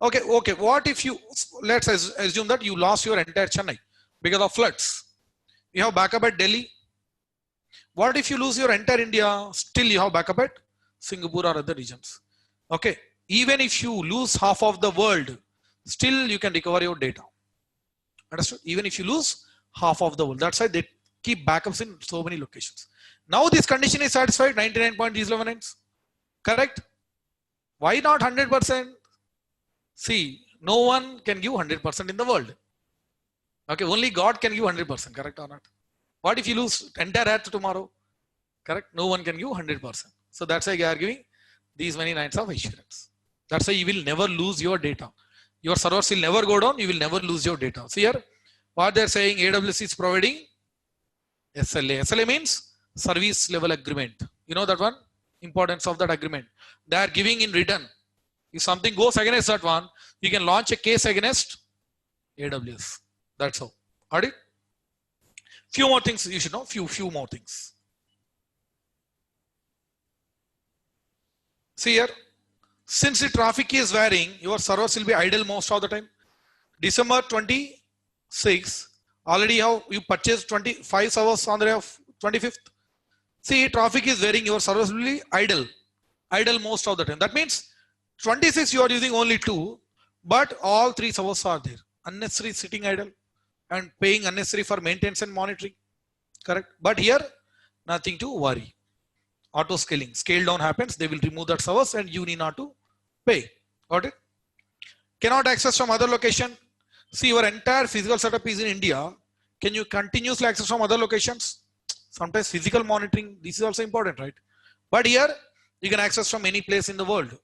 Okay. What if you, let's assume that you lost your entire Chennai because of floods. You have backup at Delhi. What if you lose your entire India? Still you have backup at Singapore or other regions. Okay. Even if you lose half of the world, still you can recover your data. Understood? Even if you lose half of the world. That's why they keep backups in so many locations. Now this condition is satisfied, 99.11. Correct? Why not 100%? See, no one can give 100% in the world. Okay, only God can give 100%, correct or not? What if you lose entire earth tomorrow? Correct? No one can give 100%. So that's why they are giving these many lines of assurance. That's why you will never lose your data. Your servers will never go down, you will never lose your data. See here, what they're saying, AWS is providing SLA. SLA means service level agreement. You know that one? Importance of that agreement. They are giving in return. If something goes against that one, you can launch a case against AWS. That's how. Got it? Few more things you should know. Few more things. See here, since the traffic is varying, your servers will be idle most of the time. December 26, already you purchased 25 servers on the day of 25th. See, traffic is varying, your servers will be idle most of the time. That means 26 you are using only 2, but all 3 servers are there. Unnecessary sitting idle and paying unnecessary for maintenance and monitoring. Correct? But here, nothing to worry. Auto scaling, scale down happens, they will remove that servers and you need not to pay. Got it? Cannot access from other location. See, your entire physical setup is in India. Can you continuously access from other locations? Sometimes physical monitoring, this is also important, right? But here, you can access from any place in the world.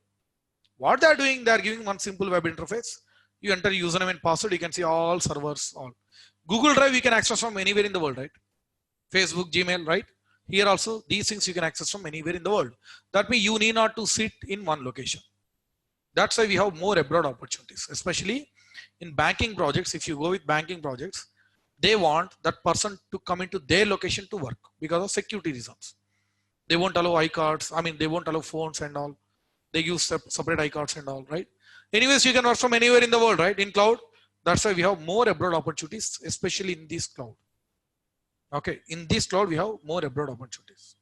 What they are doing, they are giving one simple web interface. You enter username and password, you can see all servers, all. Google Drive, you can access from anywhere in the world, right? Facebook, Gmail, right? Here also, these things you can access from anywhere in the world. That means you need not to sit in one location. That's why we have more abroad opportunities, especially in banking projects. If you go with banking projects, they want that person to come into their location to work because of security reasons. They won't allow iCards. I mean, they won't allow phones and all. They use separate iCards and all, right? Anyways, you can work from anywhere in the world, right? In cloud. That's why we have more abroad opportunities, especially in this cloud. Okay, in this cloud, we have more abroad opportunities.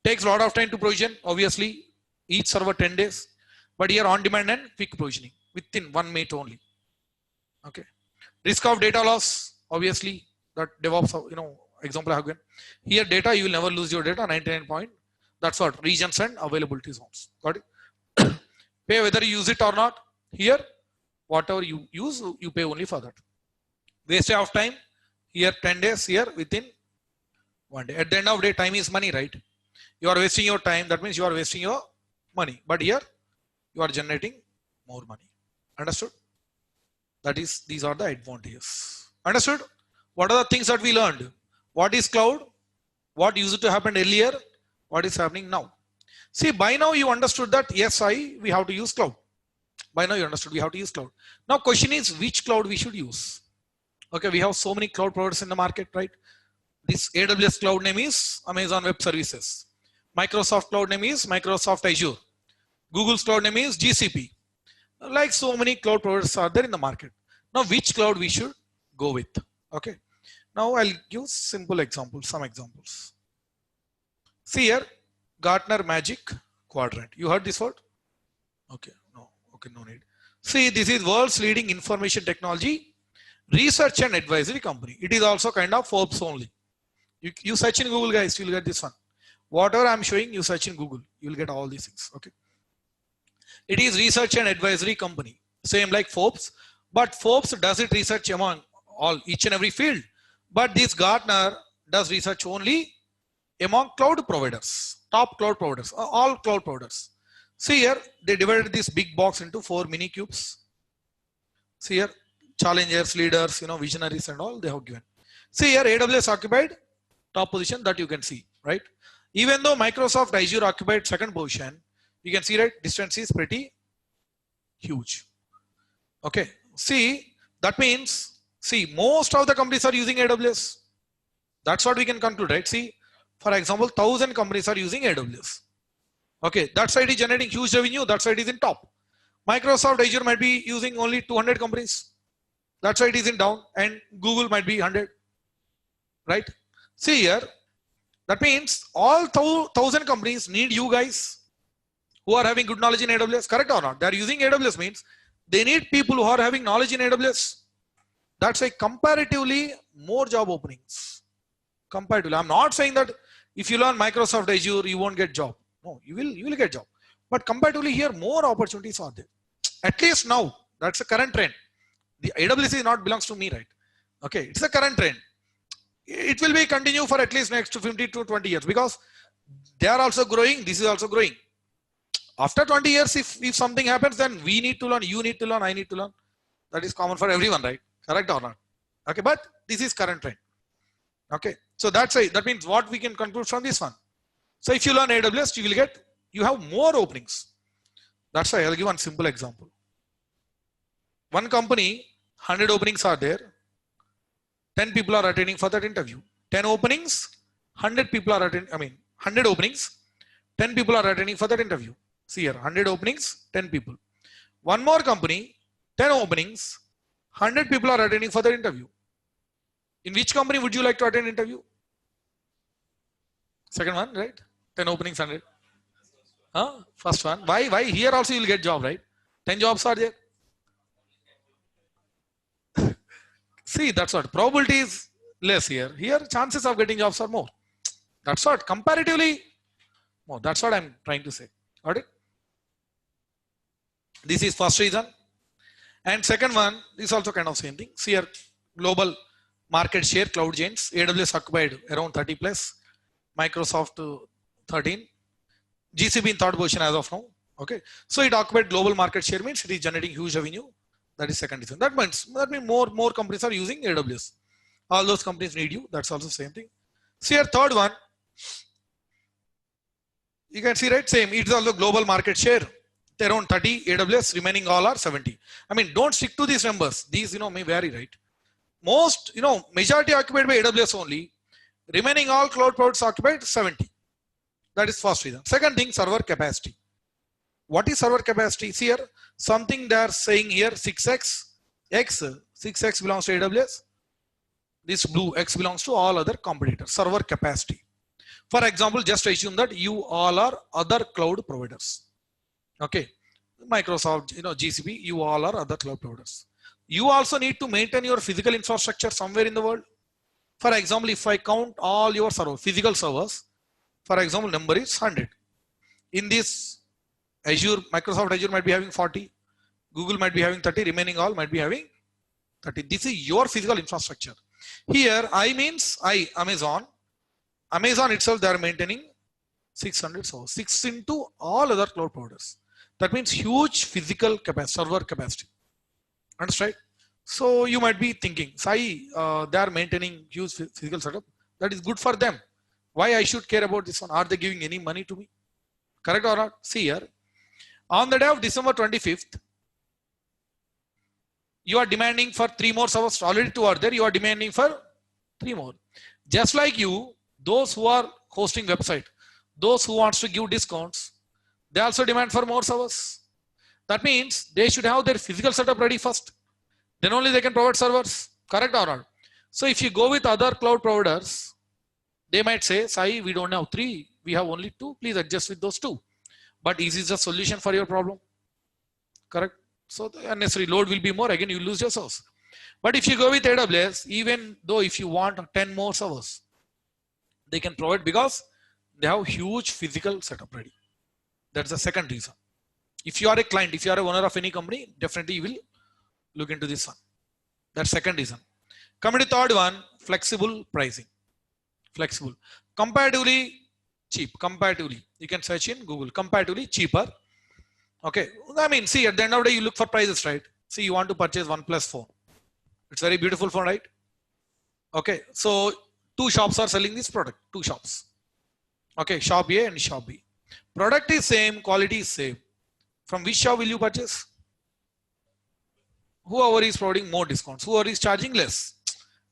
Takes a lot of time to provision, obviously, each server 10 days, but here on demand and quick provisioning within 1 minute only. Okay, risk of data loss, obviously, that DevOps, example I have given. Here data, you will never lose your data, 99 point. That's what, regions and availability zones. Got it? Pay whether you use it or not. Here, whatever you use, you pay only for that. Waste of time. Here 10 days, here within 1 day. At the end of the day, time is money, right? You are wasting your time, that means you are wasting your money. But here, you are generating more money. Understood? That is, these are the advantages. Understood? What are the things that we learned? What is cloud? What used to happen earlier? What is happening now? See, by now you understood that, yes, we have to use cloud. By now you understood we have to use cloud. Now question is, which cloud we should use? Okay, we have so many cloud providers in the market, right? This AWS cloud name is Amazon Web Services. Microsoft cloud name is Microsoft Azure. Google's cloud name is GCP. Like so many cloud providers are there in the market. Now, which cloud we should go with? Okay. Now I'll give simple examples, some examples. See here, Gartner Magic Quadrant. You heard this word? Okay, no need. See, this is world's leading information technology research and advisory company. It is also kind of Forbes only. You search in Google, guys, you'll get this one. Whatever I'm showing, you search in Google, you will get all these things. Okay. It is research and advisory company, same like Forbes, but Forbes does it research among all each and every field. But this Gartner does research only among cloud providers, top cloud providers, all cloud providers. See here, they divided this big box into 4 mini cubes. See here, challengers, leaders, visionaries and all they have given. See here, AWS occupied top position that you can see, right? Even though Microsoft Azure occupied second position, you can see that distance is pretty huge. Okay, see, that means, see, most of the companies are using AWS. That's what we can conclude, right? See, for example, 1,000 companies are using AWS. Okay, that side is generating huge revenue, that side is in top. Microsoft Azure might be using only 200 companies. That side is in down, and Google might be 100, right? See here, that means all 1,000 companies need you guys who are having good knowledge in AWS, correct or not? They are using AWS means they need people who are having knowledge in AWS. That's why comparatively more job openings. Comparatively, I'm not saying that if you learn Microsoft Azure, you won't get job. No, you will get job. But comparatively here, more opportunities are there. At least now, that's the current trend. The AWS is not belongs to me, right? Okay, it's the current trend. It will be continue for at least next 15 to 20 years because they are also growing. This is also growing. After 20 years, if something happens, then we need to learn, you need to learn, I need to learn. That is common for everyone, right? Correct or not? Okay, but this is current trend. Okay, so that's why, that means what we can conclude from this one. So if you learn AWS, you have more openings. That's why I'll give one simple example. One company, 100 openings are there. 10 people are attending for that interview. 10 openings, 100 people are attending, 100 openings, 10 people are attending for that interview. See here, 100 openings, 10 people. One more company, 10 openings, 100 people are attending for that interview. In which company would you like to attend interview? Second one, right? 10 openings, 100. Huh? First one. Why? Here also you will get job, right? 10 jobs are there. See, that's what. Probability is less here. Here, chances of getting jobs are more. That's what. Comparatively more. That's what I'm trying to say. Got it? This is first reason. And second one is also kind of same thing. See here, global market share, cloud giants. AWS occupied around 30 plus. Microsoft 13. GCP in third position as of now. Okay. So it occupied global market share means it is generating huge revenue. That is second reason. That means more companies are using AWS. All those companies need you. That's also same thing. See here, third one. You can see, right? Same. It is also global market share. Around 30 AWS, remaining all are 70. Don't stick to these numbers. These, may vary, right? Most, majority occupied by AWS only. Remaining all cloud providers occupied 70. That is first reason. Second thing, server capacity. What is server capacity? See here, something they are saying here 6x, 6x belongs to AWS. This blue X belongs to all other competitors. Server capacity. For example, just assume that you all are other cloud providers. Okay, Microsoft, GCP, you all are other cloud providers. You also need to maintain your physical infrastructure somewhere in the world. For example, if I count all your physical servers, for example, number is 100. In this Azure, Microsoft Azure might be having 40, Google might be having 30, remaining all might be having 30. This is your physical infrastructure. Here, I means Amazon. Amazon itself, they are maintaining 600 servers, 6 into all other cloud providers. That means huge physical capacity, server capacity. Understand? So you might be thinking, they are maintaining huge physical setup. That is good for them. Why I should care about this one? Are they giving any money to me? Correct or not? See here. On the day of December 25th, you are demanding for 3 more servers. Already 2 are there. You are demanding for 3 more. Just like you, those who are hosting website, those who wants to give discounts, they also demand for more servers. That means they should have their physical setup ready first. Then only they can provide servers. Correct or not? So if you go with other cloud providers, they might say, Sai, we don't have 3. We have only 2. Please adjust with those 2. But is this a solution for your problem? Correct? So the unnecessary load will be more. Again, you lose your servers. But if you go with AWS, even though if you want 10 more servers, they can provide because They have huge physical setup ready. That's the second reason. If you are a client, if you are a owner of any company, definitely you will look into this one. That's second reason. Coming to third one, flexible pricing. Flexible. Comparatively cheap. Comparatively. You can search in Google. Comparatively cheaper. Okay. I mean, see, at the end of the day, you look for prices, right? See, you want to purchase OnePlus phone. It's very beautiful phone, right? Okay. So two shops are selling this product. Two shops. Okay. Shop A and shop B. Product is same. Quality is same. From which shop will you purchase? Whoever is providing more discounts. Whoever is charging less.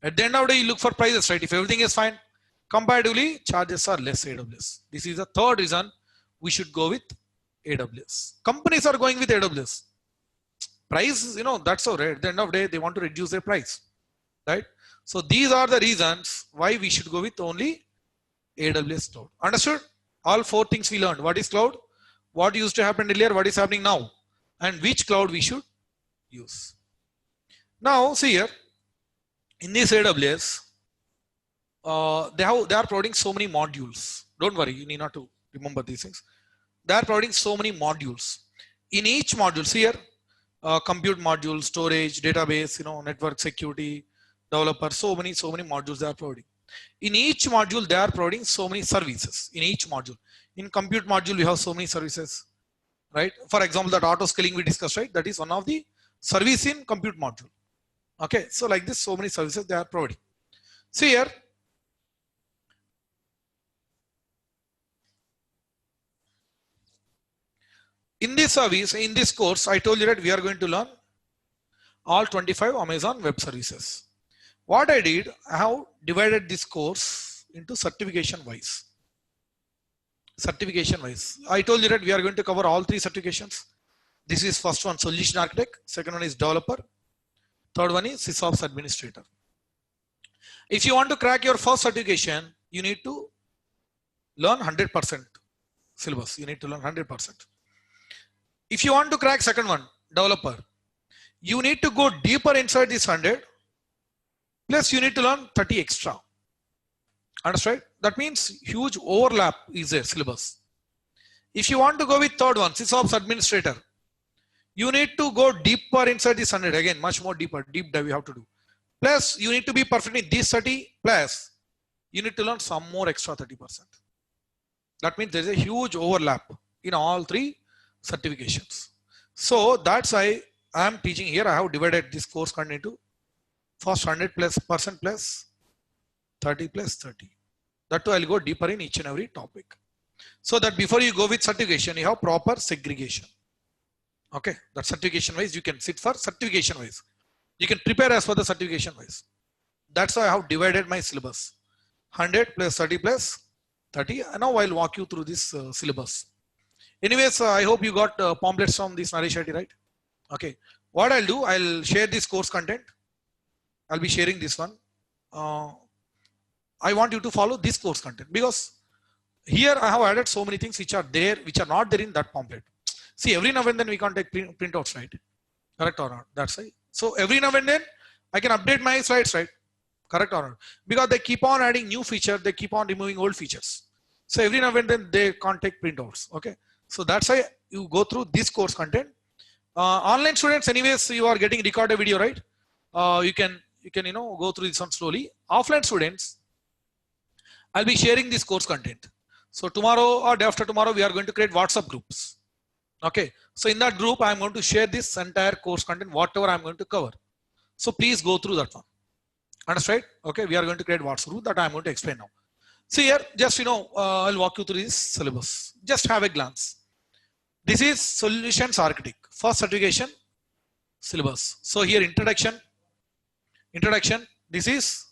At the end of the day, you look for prices, right? If everything is fine, comparatively, charges are less AWS. This is the third reason we should go with AWS. Companies are going with AWS. Price, that's all right. At the end of the day, they want to reduce their price, right? So these are the reasons why we should go with only AWS cloud. Understood? All four things we learned. What is cloud? What used to happen earlier? What is happening now? And which cloud we should use. Now, see here. In this AWS, they are providing so many modules. Don't worry, you need not to remember these things. They are providing so many modules. In each module, see here, compute module, storage, database, network security, developer, so many modules they are providing. In each module, they are providing so many services. In each module, in compute module, we have so many services, right? For example, that auto scaling we discussed, right? That is one of the service in compute module. Okay, so like this, so many services they are providing. See here, in this service, in this course, I told you that we are going to learn all 25 Amazon Web Services. What I did, I have divided this course into certification wise. Certification wise. I told you that we are going to cover all three certifications. This is first one, solution architect. Second one is developer. Third one is SysOps administrator. If you want to crack your first certification, you need to learn 100% syllabus. You need to learn 100%. If you want to crack second one, developer, you need to go deeper inside this 100. Plus you need to learn 30 extra. Understand? That means huge overlap is a syllabus. If you want to go with third one, SysOps administrator, you need to go deeper inside this 100. Again, much more deeper, deep dive you have to do. Plus you need to be perfect in this 30. Plus you need to learn some more extra 30%. That means there is a huge overlap in all three certifications. So that's why I am teaching here. I have divided this course content into first 100% plus 30 plus 30. That too, I'll go deeper in each and every topic. So that before you go with certification, you have proper segregation. Okay, that certification wise, you can sit for certification wise. You can prepare as for the certification wise. That's why I have divided my syllabus. 100 plus 30 plus 30. And now I'll walk you through this syllabus. Anyways, I hope you got pamphlets from this Naresh Shetty, right? Okay. What I'll do, I'll share this course content. I'll be sharing this one. I want you to follow this course content because here I have added so many things which are there, which are not there in that pamphlet. See, every now and then we can't take printouts, right? Correct or not? That's right. So every now and then I can update my slides, right? Correct or not? Because they keep on adding new features, they keep on removing old features. So every now and then they can't take printouts. Okay. So that's why you go through this course content. Online students, anyways, you are getting recorded video, right? You can go through this one slowly. Offline students, I'll be sharing this course content. So tomorrow or day after tomorrow, we are going to create WhatsApp groups. Okay. So in that group, I'm going to share this entire course content, whatever I'm going to cover. So please go through that one. Understand? Okay. We are going to create WhatsApp group that I'm going to explain now. See here, just, I'll walk you through this syllabus. Just have a glance. This is solutions architect, first certification syllabus. So here introduction. This is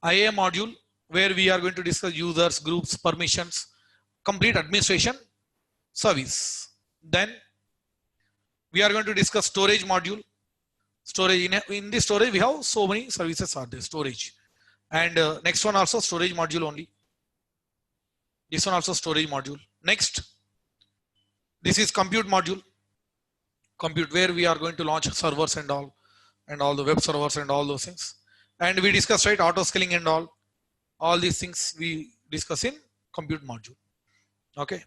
IA module where we are going to discuss users, groups, permissions, complete administration, service. Then we are going to discuss storage module. Storage, in this storage we have so many services are there, storage. And next one also storage module only. This one also storage module. Next, this is compute module. Compute, where we are going to launch servers and all the web servers and all those things. And we discuss, right, auto scaling and all these things we discuss in compute module. Okay.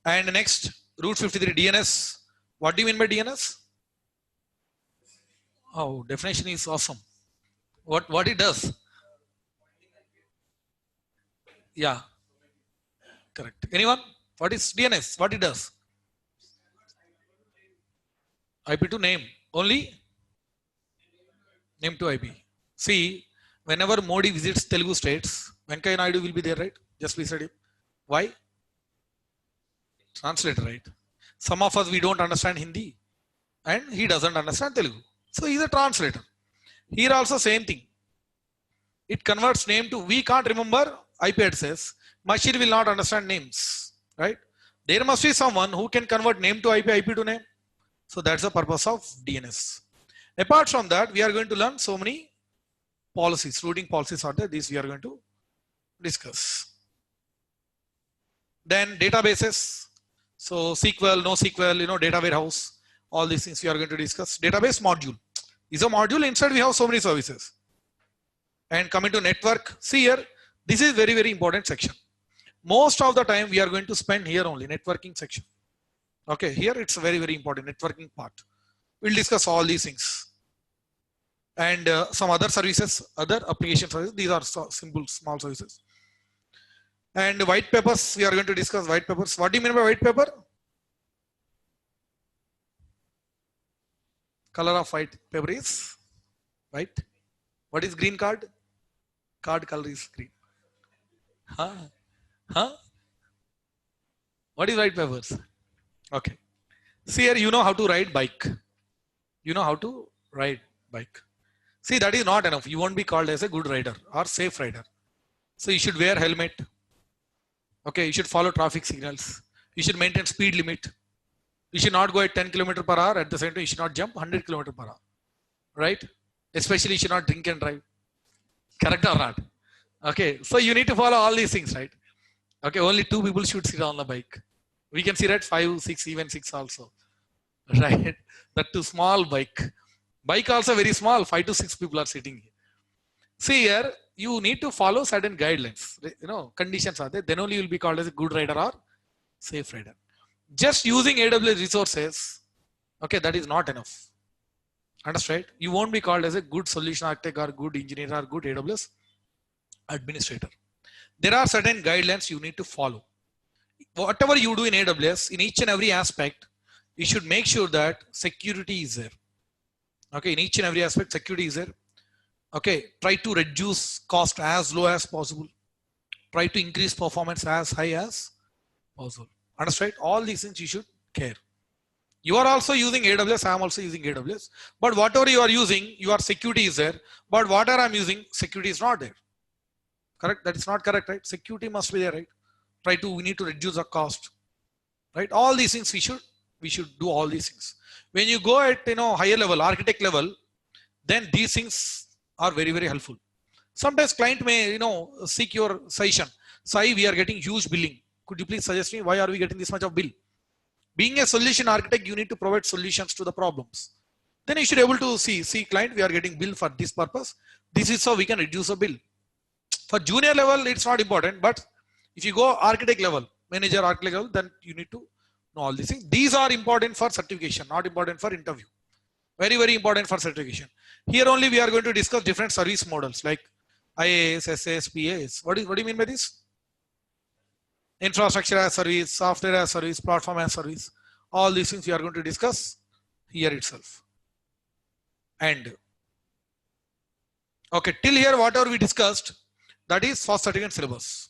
And next, Route 53 DNS. What do you mean by DNS? Oh, definition is awesome. What it does? Yeah, correct. Anyone? What is DNS? What it does? IP to name. Only name to IP. See, whenever Modi visits Telugu states, Venkaiah Naidu will be there, right? Just beside him. Why? Translator, right? Some of us we don't understand Hindi and he doesn't understand Telugu. So he's a translator. Here also same thing. It converts name to we can't remember IP addresses. Machine will not understand names, right? There must be someone who can convert name to IP, IP to name. So that's the purpose of DNS. Apart from that, we are going to learn so many policies, routing policies are there. These we are going to discuss. Then databases. So SQL, NoSQL, data warehouse, all these things we are going to discuss. Database module is a module. Inside we have so many services. And coming to network, see here, this is very, very important section. Most of the time we are going to spend here only, networking section. Okay, here it's very, very important, networking part. We'll discuss all these things. And some other services, other application services, these are simple, small services. And white papers, we are going to discuss white papers. What do you mean by white paper? Color of white paper is white. What is green card? Card color is green. Huh? Huh? What is white papers? Okay. See here, you know how to ride bike. You know how to ride bike. See, that is not enough. You won't be called as a good rider or safe rider. So you should wear helmet. Okay, you should follow traffic signals. You should maintain speed limit. You should not go at 10 km per hour. At the same time, you should not jump 100 km per hour. Right? Especially you should not drink and drive. Correct or not? Okay, so you need to follow all these things, right? Okay, only 2 people should sit on the bike. We can see that 5, 6, even 6 also. Right? That too small bike. Bike also very small, 5 to 6 people are sitting here. See here, you need to follow certain guidelines. Conditions are there. Then only you will be called as a good rider or safe rider. Just using AWS resources, okay, that is not enough. Understand? You won't be called as a good solution architect or good engineer or good AWS administrator. There are certain guidelines you need to follow. Whatever you do in AWS, in each and every aspect, you should make sure that security is there. Okay, in each and every aspect, security is there. Okay, try to reduce cost as low as possible. Try to increase performance as high as possible. Understand? All these things you should care. You are also using AWS, I am also using AWS. But whatever you are using, your security is there. But whatever I am using, security is not there. Correct? That is not correct, right? Security must be there, right? We need to reduce the cost. Right? All these things we should do all these things. When you go at higher level, architect level, then these things are very, very helpful. Sometimes client may seek your suggestion. Sai, we are getting huge billing. Could you please suggest me why are we getting this much of bill? Being a solution architect, you need to provide solutions to the problems. Then you should be able to see client, we are getting bill for this purpose. This is how we can reduce the bill. For junior level, it's not important, but if you go architect level, manager architect level, then you need to know all these things. These are important for certification, not important for interview. Very, very important for certification. Here only we are going to discuss different service models like IaaS, SaaS, PaaS. What do you mean by this? Infrastructure as service, software as service, platform as service. All these things we are going to discuss here itself. And okay, till here whatever we discussed, that is first certificate syllabus.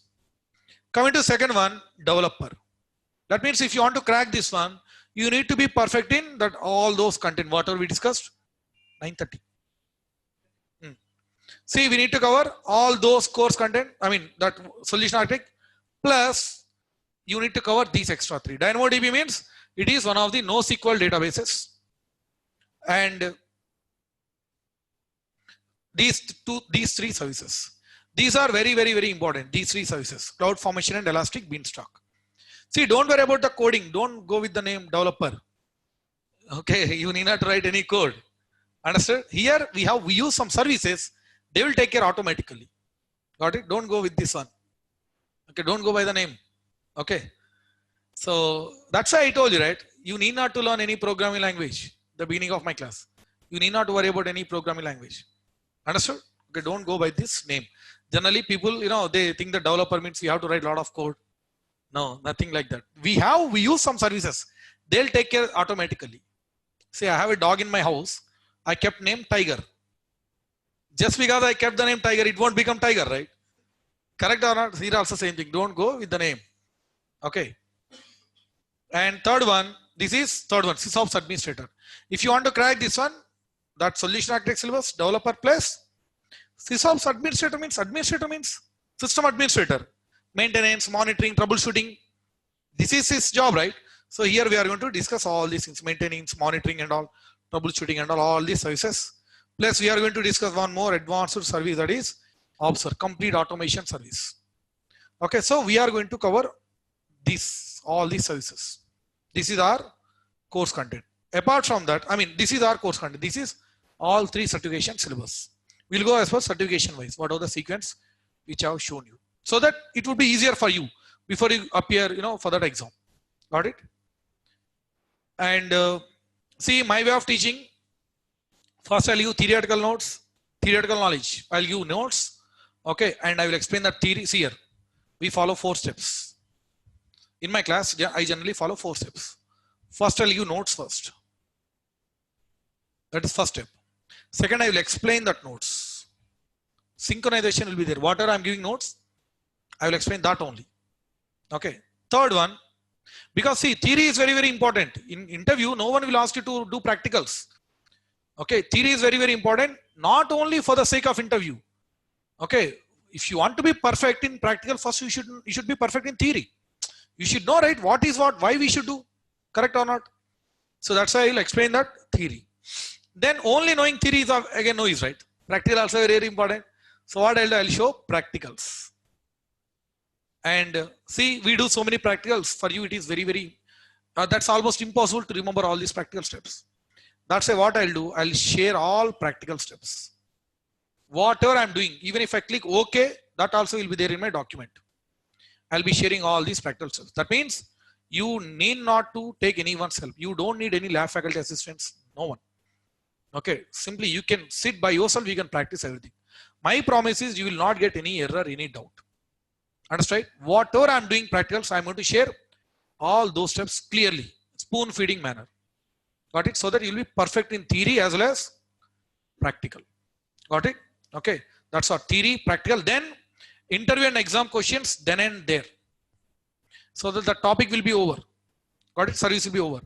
Coming to second one, developer. That means if you want to crack this one, you need to be perfect in that all those content, whatever we discussed, 9:30. See, we need to cover all those course content, that solution architect, plus you need to cover these extra 3. DynamoDB means it is one of the NoSQL databases. And these 3 services. These are very, very, very important. These 3 services, CloudFormation and Elastic Beanstalk. See, don't worry about the coding. Don't go with the name developer. Okay, you need not write any code. Understood? Here we use some services. They will take care automatically. Got it? Don't go with this one. Okay, don't go by the name. Okay. So that's why I told you, right? You need not to learn any programming language. The beginning of my class, you need not to worry about any programming language. Understood? Okay, don't go by this name. Generally, people, they think the developer means we have to write a lot of code. No, nothing like that. We use some services. They'll take care automatically. Say I have a dog in my house. I kept name Tiger. Just because I kept the name Tiger, it won't become Tiger, right? Correct or not? Here also same thing. Don't go with the name. Okay. And third one, sysops administrator. If you want to crack this one, that solution architect syllabus, developer plus sysops administrator means system administrator, maintenance, monitoring, troubleshooting. This is his job, right? So here we are going to discuss all these things, maintenance, monitoring and all, troubleshooting and all these services. Plus we are going to discuss one more advanced service, that is Observe, complete automation service. Okay, so we are going to cover all these services. This is our course content. Apart from that, this is our course content. This is all 3 certification syllabus. We'll go as per certification wise, what are the sequence which I have shown you, so that it would be easier for you before you appear, for that exam. Got it? And see, my way of teaching, first I'll give theoretical notes, theoretical knowledge. I'll give notes, okay, and I will explain that theory. See here, we follow 4 steps. In my class, I generally follow 4 steps. First, I'll give notes first. That is first step. Second, I will explain that notes. Synchronization will be there. Whatever I'm giving notes, I will explain that only. Okay. Third one, because see, theory is very, very important. In interview, no one will ask you to do practicals. Okay. Theory is very, very important, not only for the sake of interview. Okay. If you want to be perfect in practical, first you should be perfect in theory. You should know, right, what is what, why we should do, correct or not? So that's why I'll explain that theory. Then only knowing theory is again no use, right? Practical also very, very important. So what I'll do, I'll show practicals. And see, we do so many practicals. For you, it is very, very, that's almost impossible to remember all these practical steps. That's why what I'll do, I'll share all practical steps. Whatever I'm doing, even if I click OK, that also will be there in my document. I'll be sharing all these practical steps. That means you need not to take anyone's help. You don't need any lab faculty assistants. No one. Okay. Simply you can sit by yourself. You can practice everything. My promise is you will not get any error, any doubt. Understand? Whatever I'm doing practicals, I'm going to share all those steps clearly, spoon feeding manner. Got it? So that you'll be perfect in theory as well as practical. Got it? Okay. That's our theory, practical. Then interview and exam questions then and there. So that the topic will be over. Got it? Service will be over.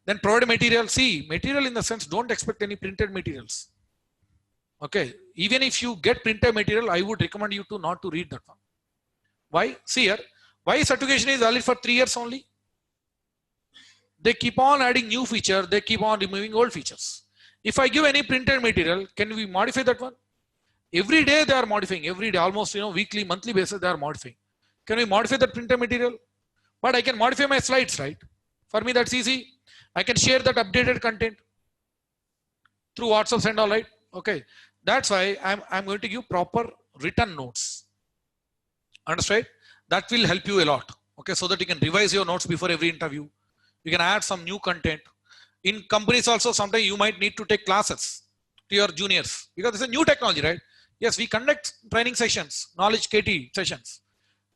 Then provide material. See, material in the sense, don't expect any printed materials. Okay. Even if you get printed material, I would recommend you to not to read that one. Why? See here, why certification is valid for 3 years only? They keep on adding new feature. They keep on removing old features. If I give any printed material, can we modify that one? Every day they are modifying. Every day, almost weekly, monthly basis they are modifying. Can we modify that printed material? But I can modify my slides, right? For me, that's easy. I can share that updated content through WhatsApp and all, right? Okay. That's why I'm going to give proper written notes. Understand? That will help you a lot. Okay. So that you can revise your notes before every interview. You can add some new content. In companies also, sometimes you might need to take classes to your juniors because it's a new technology, right? Yes, we conduct training sessions, knowledge KT sessions.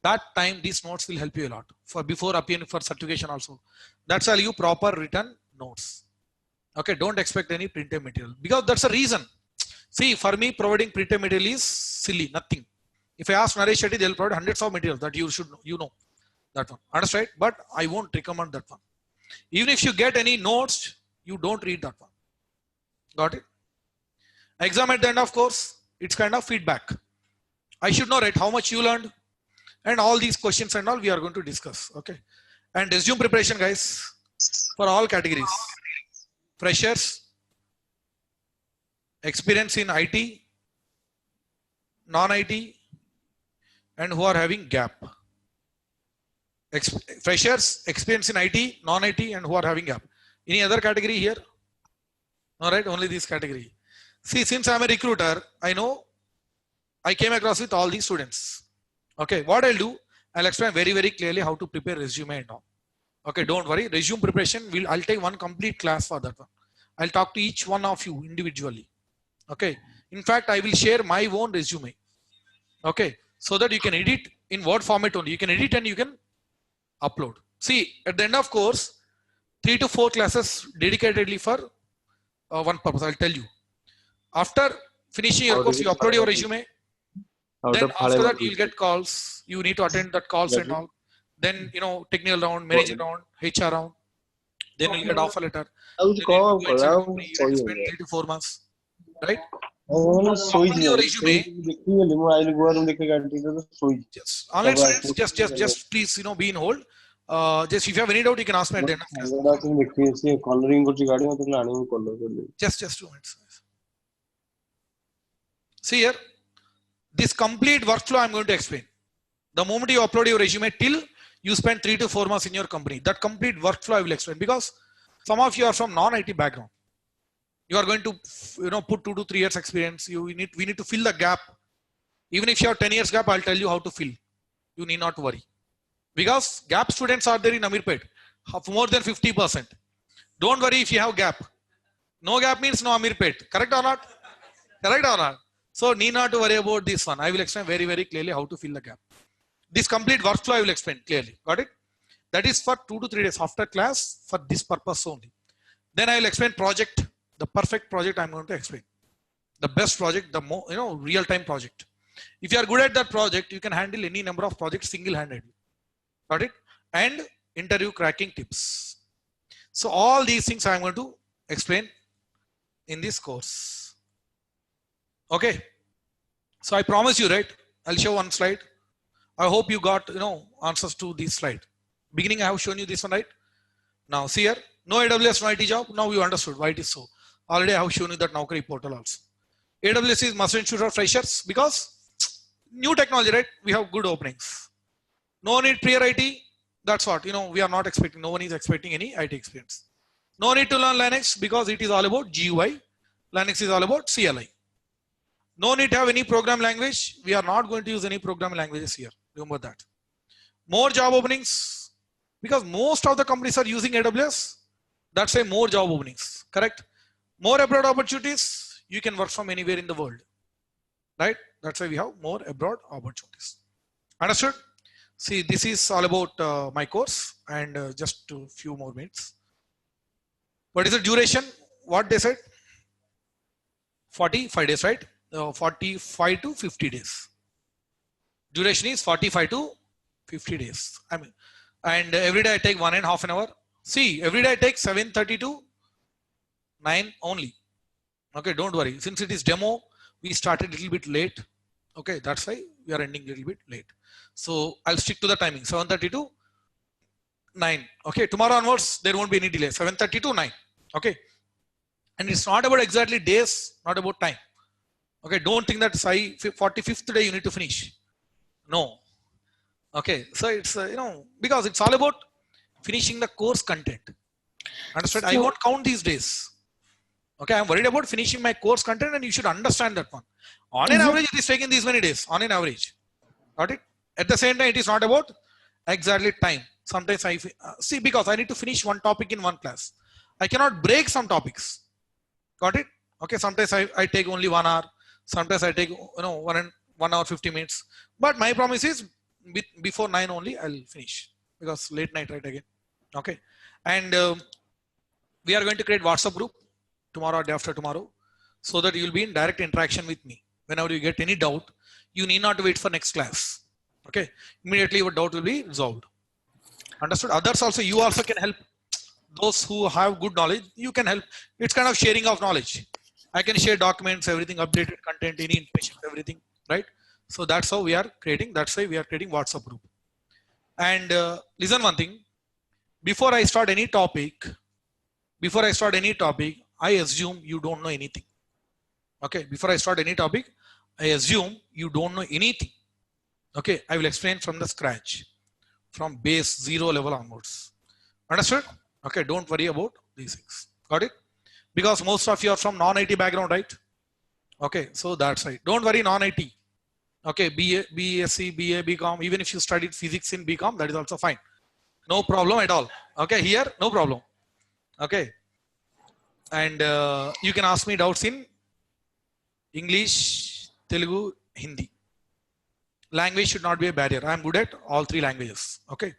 That time, these notes will help you a lot for before appearing for certification also. That's why you proper written notes. Okay, don't expect any printed material because that's a reason. See, for me, providing printed material is silly, nothing. If I ask Naresh Shetty, they'll provide hundreds of materials that you should know that one. Understand? But I won't recommend that one. Even if you get any notes, you don't read that one. Got it? Exam at the end of course, it's kind of feedback. I should know, right, how much you learned and all these questions and all we are going to discuss. Okay. And resume preparation, guys, for all categories. Freshers, experience in IT, non-IT, and who are having gap. Freshers, experience in IT, non-IT, and who are having gap. Any other category here? All right, only this category. See, since I'm a recruiter, I know I came across with all these students. Okay, what I'll do, I'll explain very, very clearly how to prepare resume and all. Okay, don't worry. Resume preparation, I'll take one complete class for that one. I'll talk to each one of you individually. Okay. In fact, I will share my own resume. Okay. So that you can edit in Word format only. You can edit and you can upload. See, at the end of course, 3 to 4 classes dedicatedly for one purpose. I'll tell you. After finishing your course, you upload your resume. Then after that, you'll get calls. You need to attend that calls and all. Then, technical round, manager round, HR round. Then you'll get offer letter. Then you'll go inside the company. You need to spend 3 to 4 months, right? Upload your resume. Yes. Online students, just please, be in hold. Just if you have any doubt, you can ask me at the end of class. Just 2 minutes. See here, this complete workflow I'm going to explain. The moment you upload your resume till you spend 3 to 4 months in your company, that complete workflow I will explain, because some of you are from non-IT background. You are going to, put 2 to 3 years experience. We need to fill the gap. Even if you have 10 years gap, I'll tell you how to fill. You need not worry. Because gap students are there in Amirpet, more than 50%. Don't worry if you have gap. No gap means no Amirpet. Correct or not? Correct or not? So need not to worry about this one. I will explain very, very clearly how to fill the gap. This complete workflow I will explain clearly. Got it? That is for 2 to 3 days after class for this purpose only. Then I will explain project, the perfect project I'm going to explain. The best project, the more, real-time project. If you are good at that project, you can handle any number of projects single-handedly. Got it? And interview cracking tips. So all these things I'm going to explain in this course. Okay. So I promise you, right? I'll show one slide. I hope you got, answers to this slide. Beginning, I have shown you this one, right? Now see here, no AWS, no IT job. Now you understood why it is so. Already I have shown you that Naukri portal also. AWS is must ensure for freshers because new technology, right? We have good openings. No need prior IT. That's what, we are not expecting. No one is expecting any IT experience. No need to learn Linux because it is all about GUI. Linux is all about CLI. No need to have any program language. We are not going to use any programming languages here. Remember that. More job openings because most of the companies are using AWS. That's why more job openings. Correct? More abroad opportunities. You can work from anywhere in the world. Right? That's why we have more abroad opportunities. Understood? See, this is all about my course and just a few more minutes. What is the duration? What they said? 45 days, right? 45 to 50 days. Duration is 45 to 50 days. And every day I take 1.5 hours. See, every day I take 7:30 to 9 only. Okay, don't worry. Since it is demo, we started a little bit late. Okay, that's why we are ending a little bit late. So I'll stick to the timing, 7:30 to 9. Okay, tomorrow onwards, there won't be any delay. 7:30 to 9. Okay. And it's not about exactly days, not about time. Okay, don't think that 45th day you need to finish. No. Okay, so it's, because it's all about finishing the course content. Understood? So, I won't count these days. Okay, I'm worried about finishing my course content and you should understand that one. On an average, it is taking these many days, on an average. Got it? At the same time, it is not about exactly time. Sometimes I see, because I need to finish one topic in one class. I cannot break some topics. Got it? Okay, sometimes I take only 1 hour. Sometimes I take 1 hour 50 minutes. But my promise is before 9 only I'll finish, because late night right again. Okay, and we are going to create WhatsApp group tomorrow or day after tomorrow, so that you will be in direct interaction with me. Whenever you get any doubt, you need not wait for next class. Okay, immediately your doubt will be resolved. Understood? Others also, you also can help. Those who have good knowledge, you can help. It's kind of sharing of knowledge. I can share documents, everything, updated content, any information, everything, right? So that's how we are creating. That's why we are creating WhatsApp group. And listen one thing. Before I start any topic, I assume you don't know anything. Okay, before I start any topic, I assume you don't know anything. Okay, I will explain from the scratch, from base 0 level onwards. Understood? Okay, don't worry about these things. Got it? Because most of you are from non-IT background, right? Okay, so that's right. Don't worry, non-IT. Okay, BSc, BA, BCom, even if you studied physics in BCom, that is also fine. No problem at all. Okay, here, no problem. Okay. And you can ask me doubts in English, Telugu, Hindi. Language should not be a barrier. I'm good at all three languages. Okay.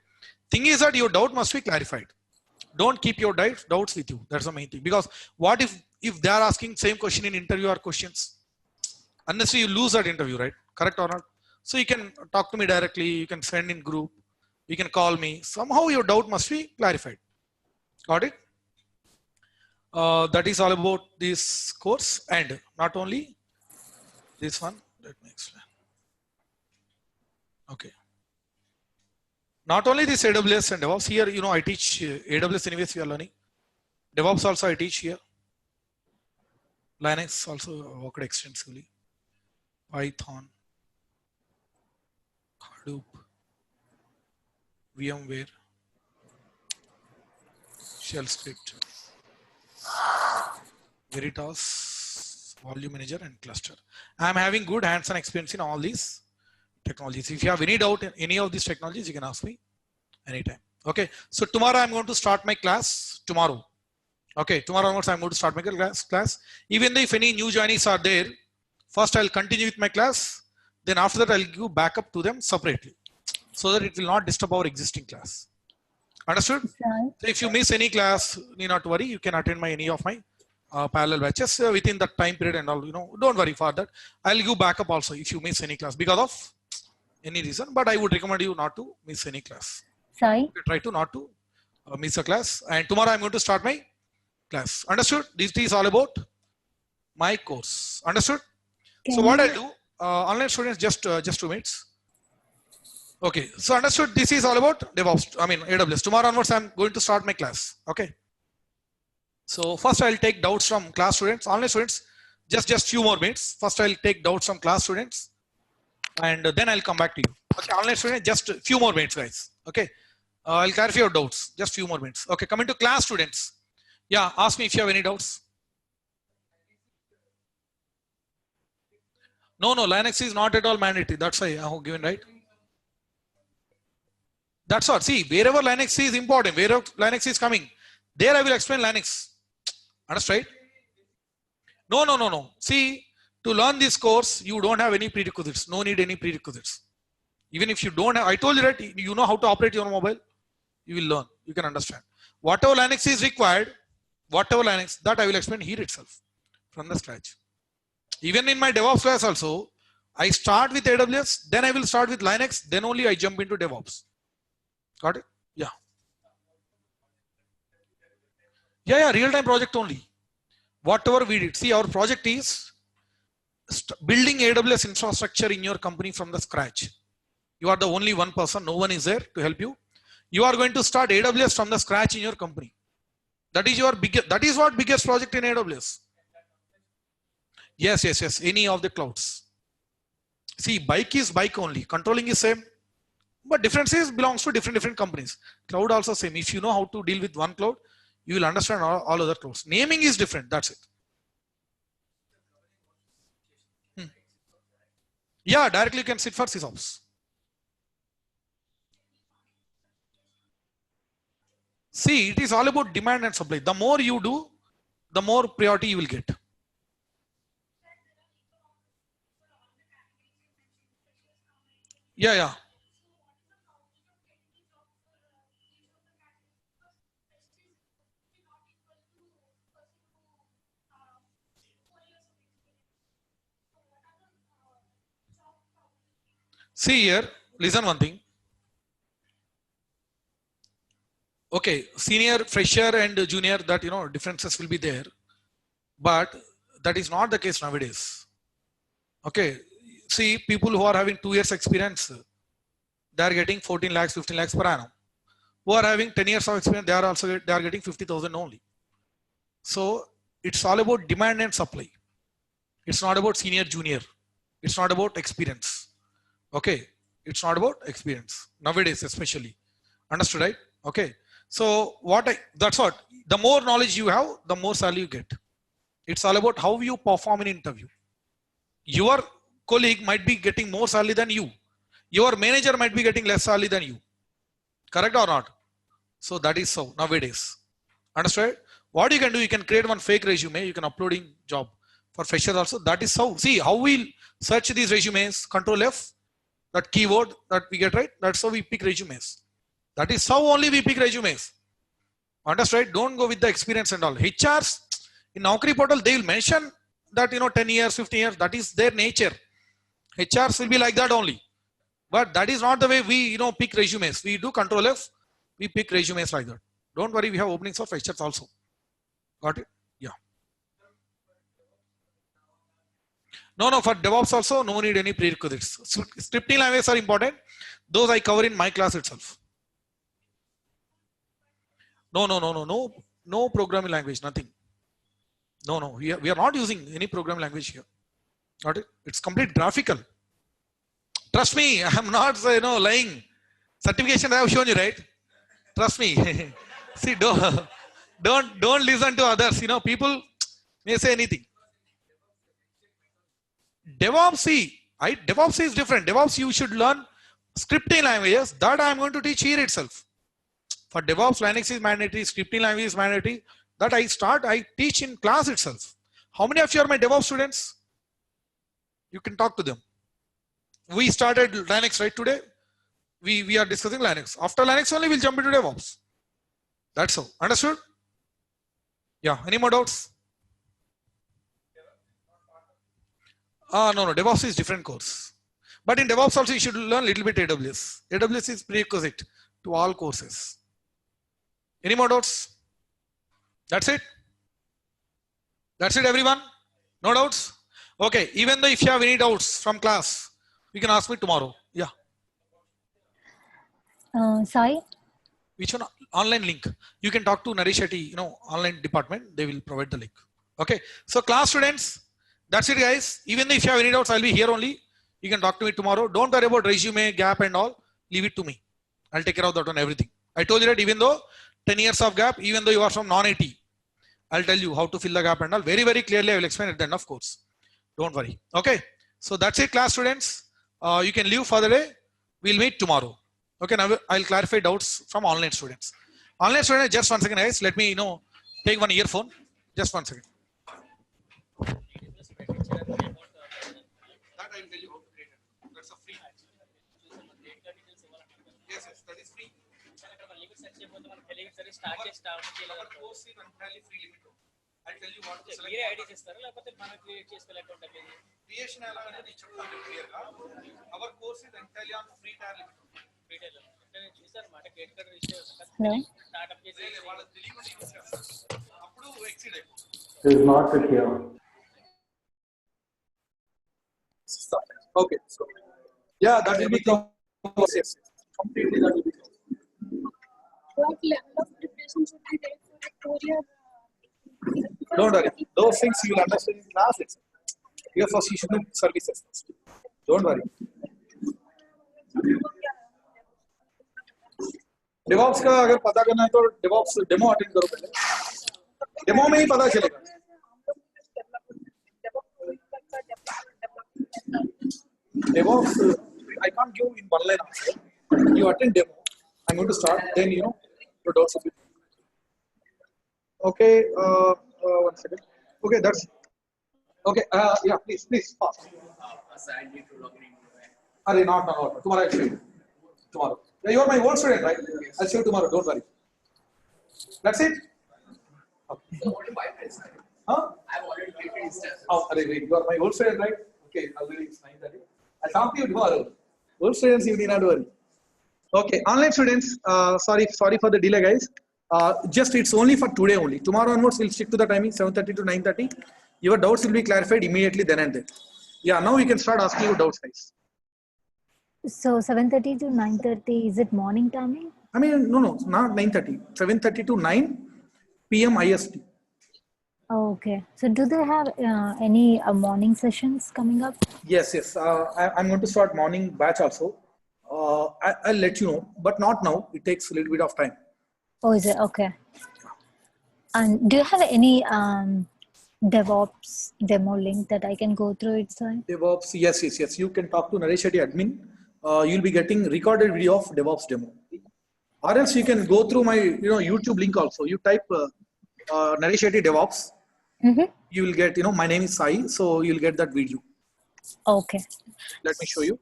Thing is that your doubt must be clarified. Don't keep your doubts with you. That's the main thing. Because what if they are asking same question in interview or questions? Unless you lose that interview, right? Correct or not? So you can talk to me directly. You can send in group. You can call me. Somehow your doubt must be clarified. Got it? That is all about this course, and not only this one. Let me explain. Okay. Not only this AWS and DevOps, here, I teach AWS anyways, we are learning. DevOps also I teach here. Linux also worked extensively. Python, Hadoop, VMware, Shell script, Veritas, Volume Manager, and Cluster. I am having good hands-on experience in all these technologies. If you have any doubt in any of these technologies, you can ask me anytime. Okay. So tomorrow I'm going to start my class. Tomorrow. Okay. Tomorrow onwards I'm going to start my class. Even though if any new joinees are there, first I'll continue with my class. Then after that I'll give backup to them separately, so that it will not disturb our existing class. Understood? So if you miss any class, need not worry. You can attend any of my parallel batches within that time period and all. Don't worry for that. I'll give backup also if you miss any class because of any reason. But I would recommend you not to miss any class. Sorry. Try to not to miss a class. And tomorrow I'm going to start my class. Understood? This is all about my course. Understood? So what I'll do, online students, just 2 minutes. Okay, so understood. This is all about DevOps. AWS. Tomorrow onwards, I'm going to start my class. Okay. So first, I'll take doubts from class students. Online students, just few more minutes. First, I'll take doubts from class students, and then I'll come back to you. Okay, online students, just few more minutes, guys. Okay, I'll clarify your doubts. Just few more minutes. Okay, coming to class students. Yeah, ask me if you have any doubts. No, Linux is not at all mandatory. That's why I have given, right? That's what. See, wherever Linux is important, wherever Linux is coming, there I will explain Linux. Understand? No. See, to learn this course, you don't have any prerequisites. No need any prerequisites. Even if you don't have, I told you that you know how to operate your mobile, you will learn. You can understand. Whatever Linux is required, that I will explain here itself from the scratch. Even in my DevOps class also, I start with AWS, then I will start with Linux, then only I jump into DevOps. Got it? Yeah. Yeah, real-time project only. Whatever we did. See, our project is building AWS infrastructure in your company from the scratch. You are the only one person. No one is there to help you. You are going to start AWS from the scratch in your company. That is your biggest. That is what biggest project in AWS. Yes. Any of the clouds. See, bike is bike only. Controlling is same. But differences belongs to different companies. Cloud also same. If you know how to deal with one cloud, you will understand all other clouds. Naming is different. That's it. Yeah, directly you can sit for sysops. See, it is all about demand and supply. The more you do, the more priority you will get. Yeah. See here, listen one thing. Okay, senior, fresher, and junior, that differences will be there, but that is not the case nowadays. Okay, see, people who are having 2 years experience, they are getting 14 lakhs, 15 lakhs per annum. Who are having 10 years of experience, they are getting 50,000 only. So it's all about demand and supply. It's not about senior, junior. It's not about experience. Okay, it's not about experience nowadays, especially. Understood, right? Okay. So that's what. The more knowledge you have, the more salary you get. It's all about how you perform in interview. Your colleague might be getting more salary than you. Your manager might be getting less salary than you. Correct or not? So that is so nowadays. Understood? What you can do, you can create one fake resume, you can upload in job for freshers also. That is how, see how we'll search these resumes, control F, that keyword that we get right, that's how we pick resumes. That is how only we pick resumes. Understood? Don't go with the experience and all. HRs in Naukri portal, they will mention that 10 years, 15 years, that is their nature. HRs will be like that only. But that is not the way we pick resumes. We do control F, we pick resumes like that. Don't worry, we have openings of HRs also. Got it? Yeah. No, for DevOps also, no need any prerequisites. Scripting languages are important. Those I cover in my class itself. No programming language, nothing. No, we are not using any programming language here. Got it? It's complete graphical. Trust me, I'm not lying. Certification I have shown you, right? Trust me. See, don't listen to others. People may say anything. DevOps, DevOps is different. DevOps, you should learn scripting languages. That I am going to teach here itself. For DevOps, Linux is mandatory, scripting language is mandatory. That I teach in class itself. How many of you are my DevOps students? You can talk to them. We started Linux right today. We are discussing Linux. After Linux only we'll jump into DevOps. That's all. Understood? Yeah. Any more doubts? No. DevOps is different course. But in DevOps also you should learn a little bit AWS. AWS is prerequisite to all courses. Any more doubts? That's it? That's it, everyone? No doubts? Okay. Even though if you have any doubts from class, you can ask me tomorrow. Yeah. Sorry? Which one? Online link. You can talk to Naresh Shetty, online department. They will provide the link. Okay. So class students, that's it, guys. Even if you have any doubts, I'll be here only. You can talk to me tomorrow. Don't worry about resume, gap and all. Leave it to me. I'll take care of that on everything. I told you that even though 10 years of gap, even though you are from non-IT, I'll tell you how to fill the gap and all. Very, very clearly, I will explain at the end of course. Don't worry. Okay. So that's it, class students. You can leave for the day. We'll meet tomorrow. Okay. Now I'll clarify doubts from online students. Online students, just 1 second, guys. Let me, take one earphone. Just 1 second. That I will tell you how to create it. That's a free. Yes, that is free. Our course is entirely free limit. I'll tell you what to select. Creation clear. Our course is entirely on free tier limit. Hello? Is not here. Okay. So, yeah, that will be completely that will be. What level of preparation should be there for a 4-year? Don't worry. Those things you will understand in class itself. Here first you should know services first. Don't worry. DevOps का अगर पता करना है तो DevOps demo attend करो पहले. Demo में ही पता चलेगा. DevOps I can't give in one line answer. You attend demo. I'm going to start. Then your doubts will be. Okay. 1 second. Okay, that's okay. Yeah, please, fast. I need to log in. Not. Tomorrow I'll show you. Tomorrow. Yeah, you are my old student, right? Yes. I'll show you tomorrow. Don't worry. That's it. Okay. So what if I press? Huh? I've already created instances. Oh, wait. You are my old student, right? Okay. Already it's 9:30. I'll talk to you tomorrow. Old students, you need not worry. Okay. Online students, sorry for the delay, guys. Just it's only for today only. Tomorrow onwards, we'll stick to the timing 7:30 to 9:30. Your doubts will be clarified immediately then and there. Yeah, now we can start asking you doubts, guys. So 7:30 to 9:30, is it morning timing? I mean, no, not 9:30. 7:30 to 9 p.m. IST. Oh, okay. So do they have any morning sessions coming up? Yes. I'm going to start morning batch also. I'll let you know, but not now. It takes a little bit of time. Oh, is it? Okay. And do you have any DevOps demo link that I can go through it, sir? DevOps, yes. You can talk to Naresh Shetty admin. You'll be getting recorded video of DevOps demo. Or else you can go through my YouTube link also. You type Naresh Shetty DevOps. Mm-hmm. You will get, my name is Sai, so you'll get that video. Okay. Let me show you.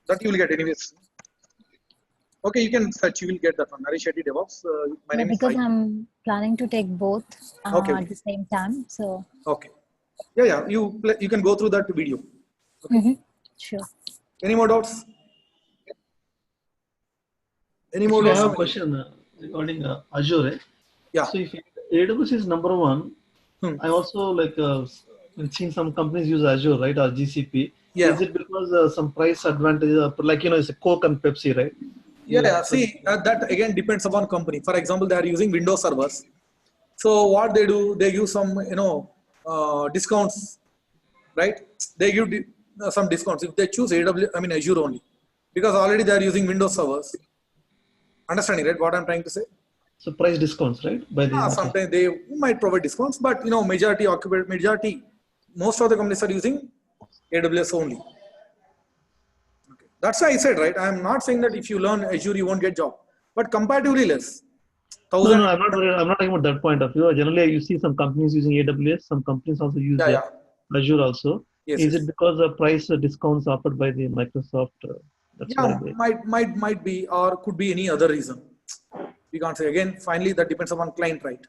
That you will get anyways. Okay, you can search. You will get that one. Naresh Shetty DevOps. My Yeah, name is because Sai. I'm planning to take both Okay. at the same time. So, Okay. Yeah. You can go through that video. sure. Any more doubts? Any more Actually, I doubts? have a question regarding Azure. Yeah. So if AWS is number one, I also seen some companies use Azure, right, or GCP. Yeah. Is it because some price advantage, it's a Coke and Pepsi, right? Yeah. See, that again depends upon company. For example, they are using Windows servers. So what they do, they give some discounts, right? They give some discounts if they choose Azure only, because already they are using Windows servers. Understanding, right? What I'm trying to say? So price discounts, right? By the Sometimes they might provide discounts, but majority, most of the companies are using AWS only. Okay. That's why I said, right? I'm not saying that if you learn Azure you won't get job, but comparatively less. No, I'm not worried. I'm not talking about that point of view. Generally, you see some companies using AWS, some companies also use Azure also. Yes, Is it because the price discounts offered by the Microsoft? That's why might be, or could be any other reason. We can't say. Again, finally, that depends upon client, right?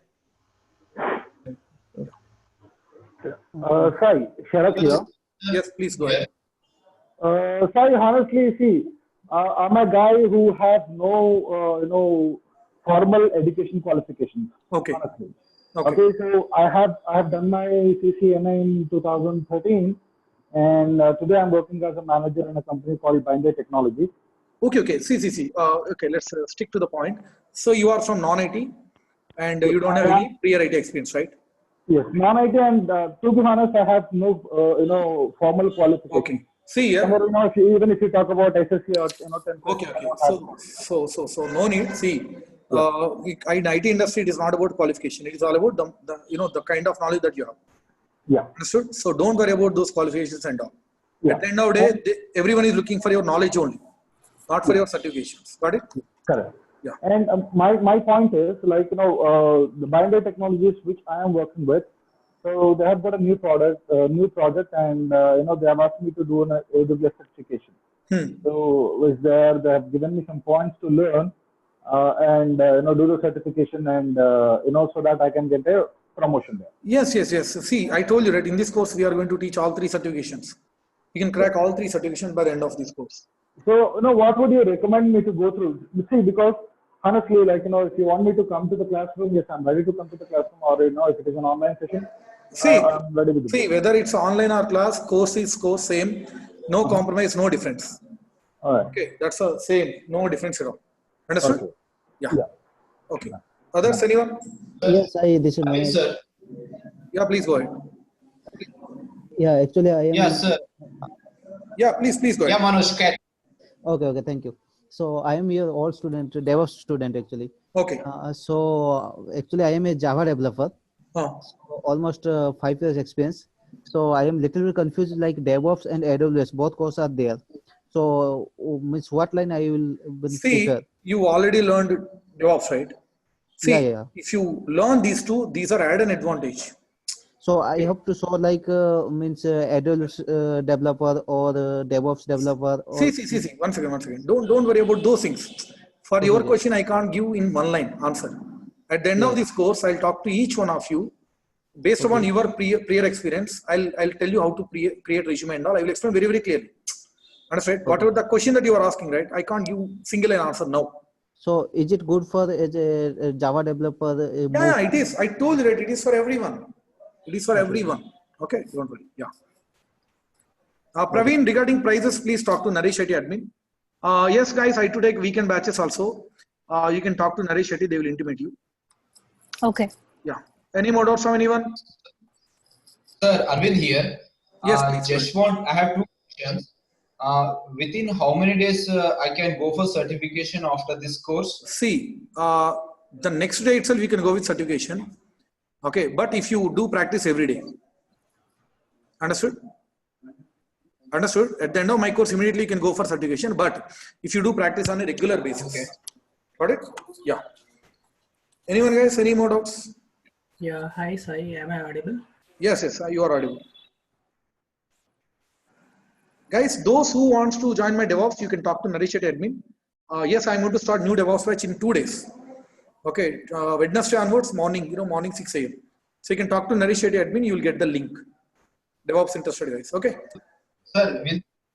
Sai, Sharat here. Yes, please go ahead. Sai, honestly, see, I'm a guy who has no, formal education qualifications. Okay. Honestly. Okay. So I have done my CCNA in 2013, and today I'm working as a manager in a company called Binder Technologies. Okay. See. Okay, let's stick to the point. So you are from non-IT, and you don't have any prior IT experience, right? Yes, non-IT, and to be honest, I have no, formal qualification. Okay. See, Even if you talk about SSC or 10. Okay. So no need. See, in IT industry, it is not about qualification. It is all about the kind of knowledge that you have. Yeah. Understood? So don't worry about those qualifications and all. Yeah. At the end of the day, everyone is looking for your knowledge only, not for your certifications. Got it? Correct. Yeah. And my point is, the Binder Technologies which I am working with, so they have got a new project, and they have asked me to do an AWS certification. So they have given me some points to learn, and do the certification, and so that I can get a promotion there. Yes. See, I told you, right? In this course, we are going to teach all 3 certifications. You can crack all 3 certifications by the end of this course. So, what would you recommend me to go through? See, because honestly, if you want me to come to the classroom, yes, I'm ready to come to the classroom, or if it is an online session, I'm ready with it. See, whether it's online or class, course is course, same. No compromise, no difference. All right. Okay, that's the same. No difference at all. Understood? Okay. Yeah. Okay. Others, anyone? Yes, this is Manoj. sir. Yeah, please go ahead. Yeah, actually I am. Yes, sir. Yeah, please go ahead. Yeah, Manoj, Okay, thank you. So I am your old student, DevOps student actually. Okay. So actually I am a Java developer. So almost 5 years experience. So I am little bit confused, like DevOps and AWS, both courses are there. So means what line I will prefer? You already learned DevOps, right? See, Yeah. if you learn these 2, these are add an advantage. So I have to show AWS developer or DevOps developer. Or See. One second. Don't worry about those things. For your question, I can't give in one line answer. At the end of this course, I'll talk to each one of you based upon your prior experience. I'll tell you how to create resume and all. I will explain very, very clearly. Understand? Whatever the question that you are asking, right? I can't give single line answer now. So is it good for a Java developer? Yeah, it is. I told you, right? It is for everyone. It is for everyone. Okay, don't worry. Yeah. Praveen, regarding prices, please talk to Naresh Shetty admin. Yes, guys, I to take weekend batches also. You can talk to Naresh Shetty. They will intimate you. Okay. Yeah. Any more doubts from anyone? Sir, Arvind here. Yes, please. I have 2 questions. Within how many days I can go for certification after this course? See, the next day itself you can go with certification. Okay, but if you do practice every day. Understood? Understood? At the end of my course, immediately you can go for certification. But if you do practice on a regular basis, Okay. got it? Yeah. Anyone guys? Any more doubts? Yeah, hi Sai, am I audible? Yes, you are audible. Guys, those who wants to join my DevOps, you can talk to Naresh at admin. Yes, I'm going to start new DevOps batch in 2 days. Okay, Wednesday onwards, morning, morning 6 a.m. So you can talk to Naresh at admin, you will get the link. DevOps interested guys, okay? Sir,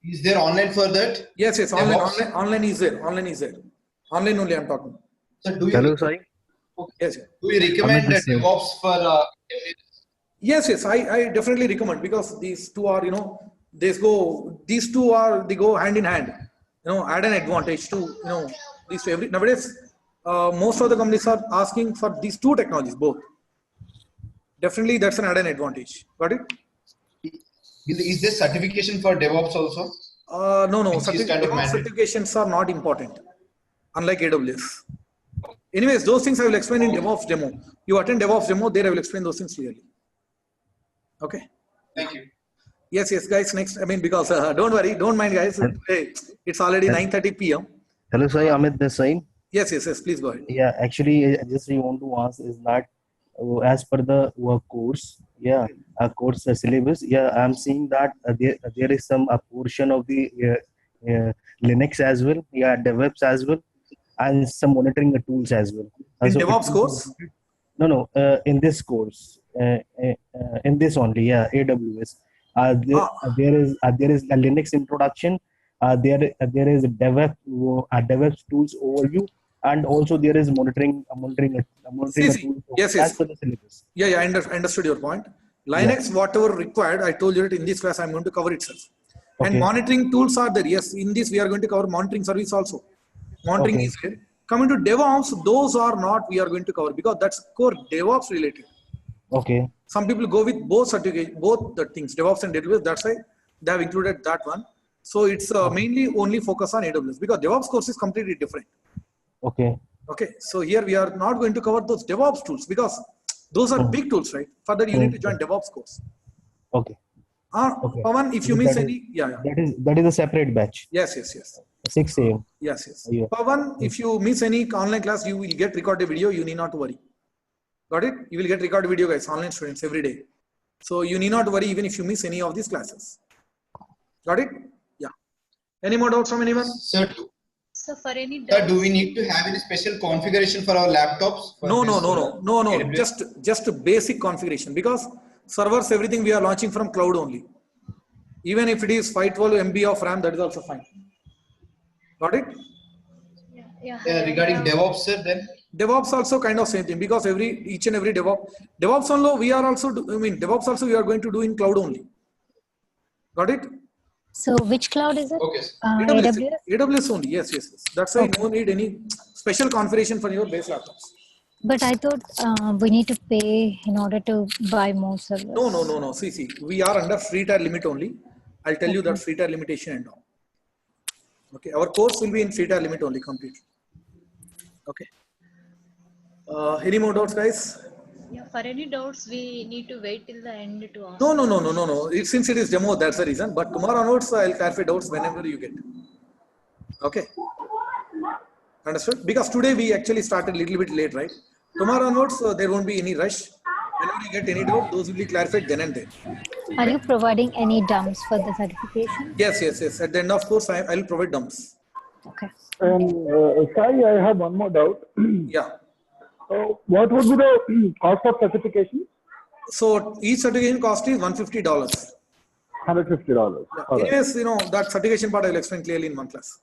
is there online for that? Yes, DevOps? online is there, Online only I'm talking. So do you, Hello, Sai. Yes. do you recommend Amit is here. DevOps for Yes, I definitely recommend because these two are, they go hand in hand, add an advantage to, these nowadays, most of the companies are asking for these two technologies, both. Definitely that's an added advantage. Got it? is there certification for DevOps also? No. Which is kind of DevOps mandatory. certifications are not important, unlike AWS. Anyways, those things I will explain in DevOps demo. You attend DevOps demo, there I will explain those things clearly. Okay. Thank you. Yes, guys. Next, because don't worry, don't mind, guys. Hey, it's already 9:30 p.m. Hello, Sai. Amit this side. Yes. Please go ahead. Yeah, actually, I just want to ask is that as per the work course, course syllabus, I'm seeing that there is some a portion of the Linux as well, DevOps as well, and some monitoring tools as well. In So DevOps course? No, in this course, in this only, AWS. There is a Linux introduction. There is DevOps tools overview, and also there is monitoring tool. Yes. As per the syllabus. I understood your point. Linux, whatever required, I told you that in this class I'm going to cover itself. And Okay. monitoring tools are there. Yes, in this we are going to cover monitoring service also. Monitoring Okay. is there. Coming to DevOps, those are not we are going to cover because that's core DevOps related. Okay. Some people go with both certificate, both the things, DevOps and AWS. That's why they have included that one. So it's mainly only focus on AWS because DevOps course is completely different. Okay. Okay, so here we are not going to cover those DevOps tools because those are big tools, right? Further, you need to join DevOps course. Okay. Okay. Pawan, if you miss That any, That is a separate batch. Yes. 6 a.m. Yes. Yeah. Pawan, if you miss any online class, you will get recorded video. You need not to worry. Got it? You will get recorded video, guys, online students every day. So you need not worry even if you miss any of these classes. Got it? Yeah. Any more doubts from anyone? Sir, So for any sir, do we need to have any special configuration for our laptops? For No. this, Just basic configuration because servers, everything we are launching from cloud only. Even if it is 512 MB of RAM, that is also fine. Got it? regarding DevOps, sir, then? DevOps also kind of same thing because each and every DevOps also we are also DevOps also we are going to do in cloud only. Got it? So which cloud is it? Okay. AWS? AWS only. Yes. That's why no need any special configuration for your base laptops. But I thought we need to pay in order to buy more servers. No. See, we are under free tier limit only. I'll tell you that free tier limitation and all. Okay, our course will be in free tier limit only completely. Okay. Any more doubts, guys? Yeah, for any doubts, we need to wait till the end to ask. No. Since it is demo, that's the reason. But tomorrow onwards, I'll clarify doubts whenever you get. Okay. Understood? Because today we actually started a little bit late, right? Tomorrow onwards, there won't be any rush. Whenever you get any doubt, those will be clarified then and there. Are you providing any dumps for the certification? Yes. At the end of course, I will provide dumps. Okay. And Sai, I have one more doubt. Yeah. So what would be the cost of certification? So each certification cost is $150. $150. Yeah. All right. Anyways, that certification part I will explain clearly in one class.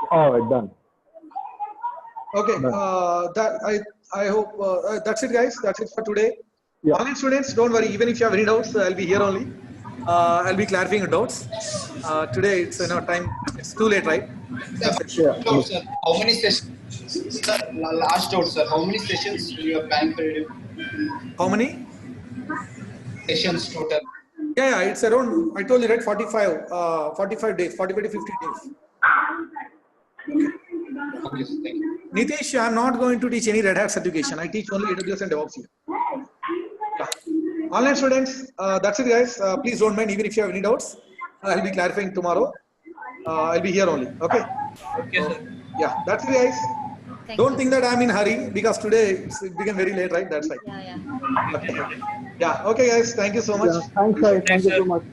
All right, done. Okay, I hope that's it, guys. That's it for today. Yeah. Online students, don't worry. Even if you have any doubts, I'll be here only. I'll be clarifying your doubts. Today it's time. It's too late, right? Yeah. Sir, how many sessions? Sir, last doubt, sir. How many sessions you are planning for it? How many? Sessions total. Yeah. It's around. I told you, right? 45 days, 45 to 50 days. Okay, sir, thank you. Nitish, I'm not going to teach any Red Hat certification. I teach only AWS and DevOps here. Yeah. Online students, that's it, guys. Please don't mind even if you have any doubts. I'll be clarifying tomorrow. I'll be here only. Okay. Okay, So, sir. yeah, that's it, guys. Thank Don't you. think that I'm in hurry because today it became very late, right? That's right. Yeah. Okay. Yeah. Okay, guys. Thank you so much. Yeah, thanks, guys. Thank Thanks, you sir. so much.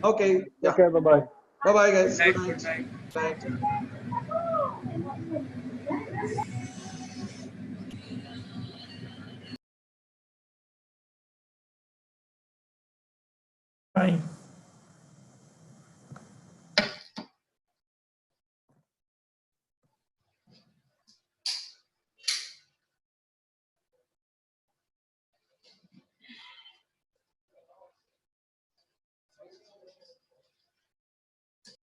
Okay. Yeah. Okay, bye-bye. Bye, bye, guys. Good Good night. night. Good night. Night. Fine.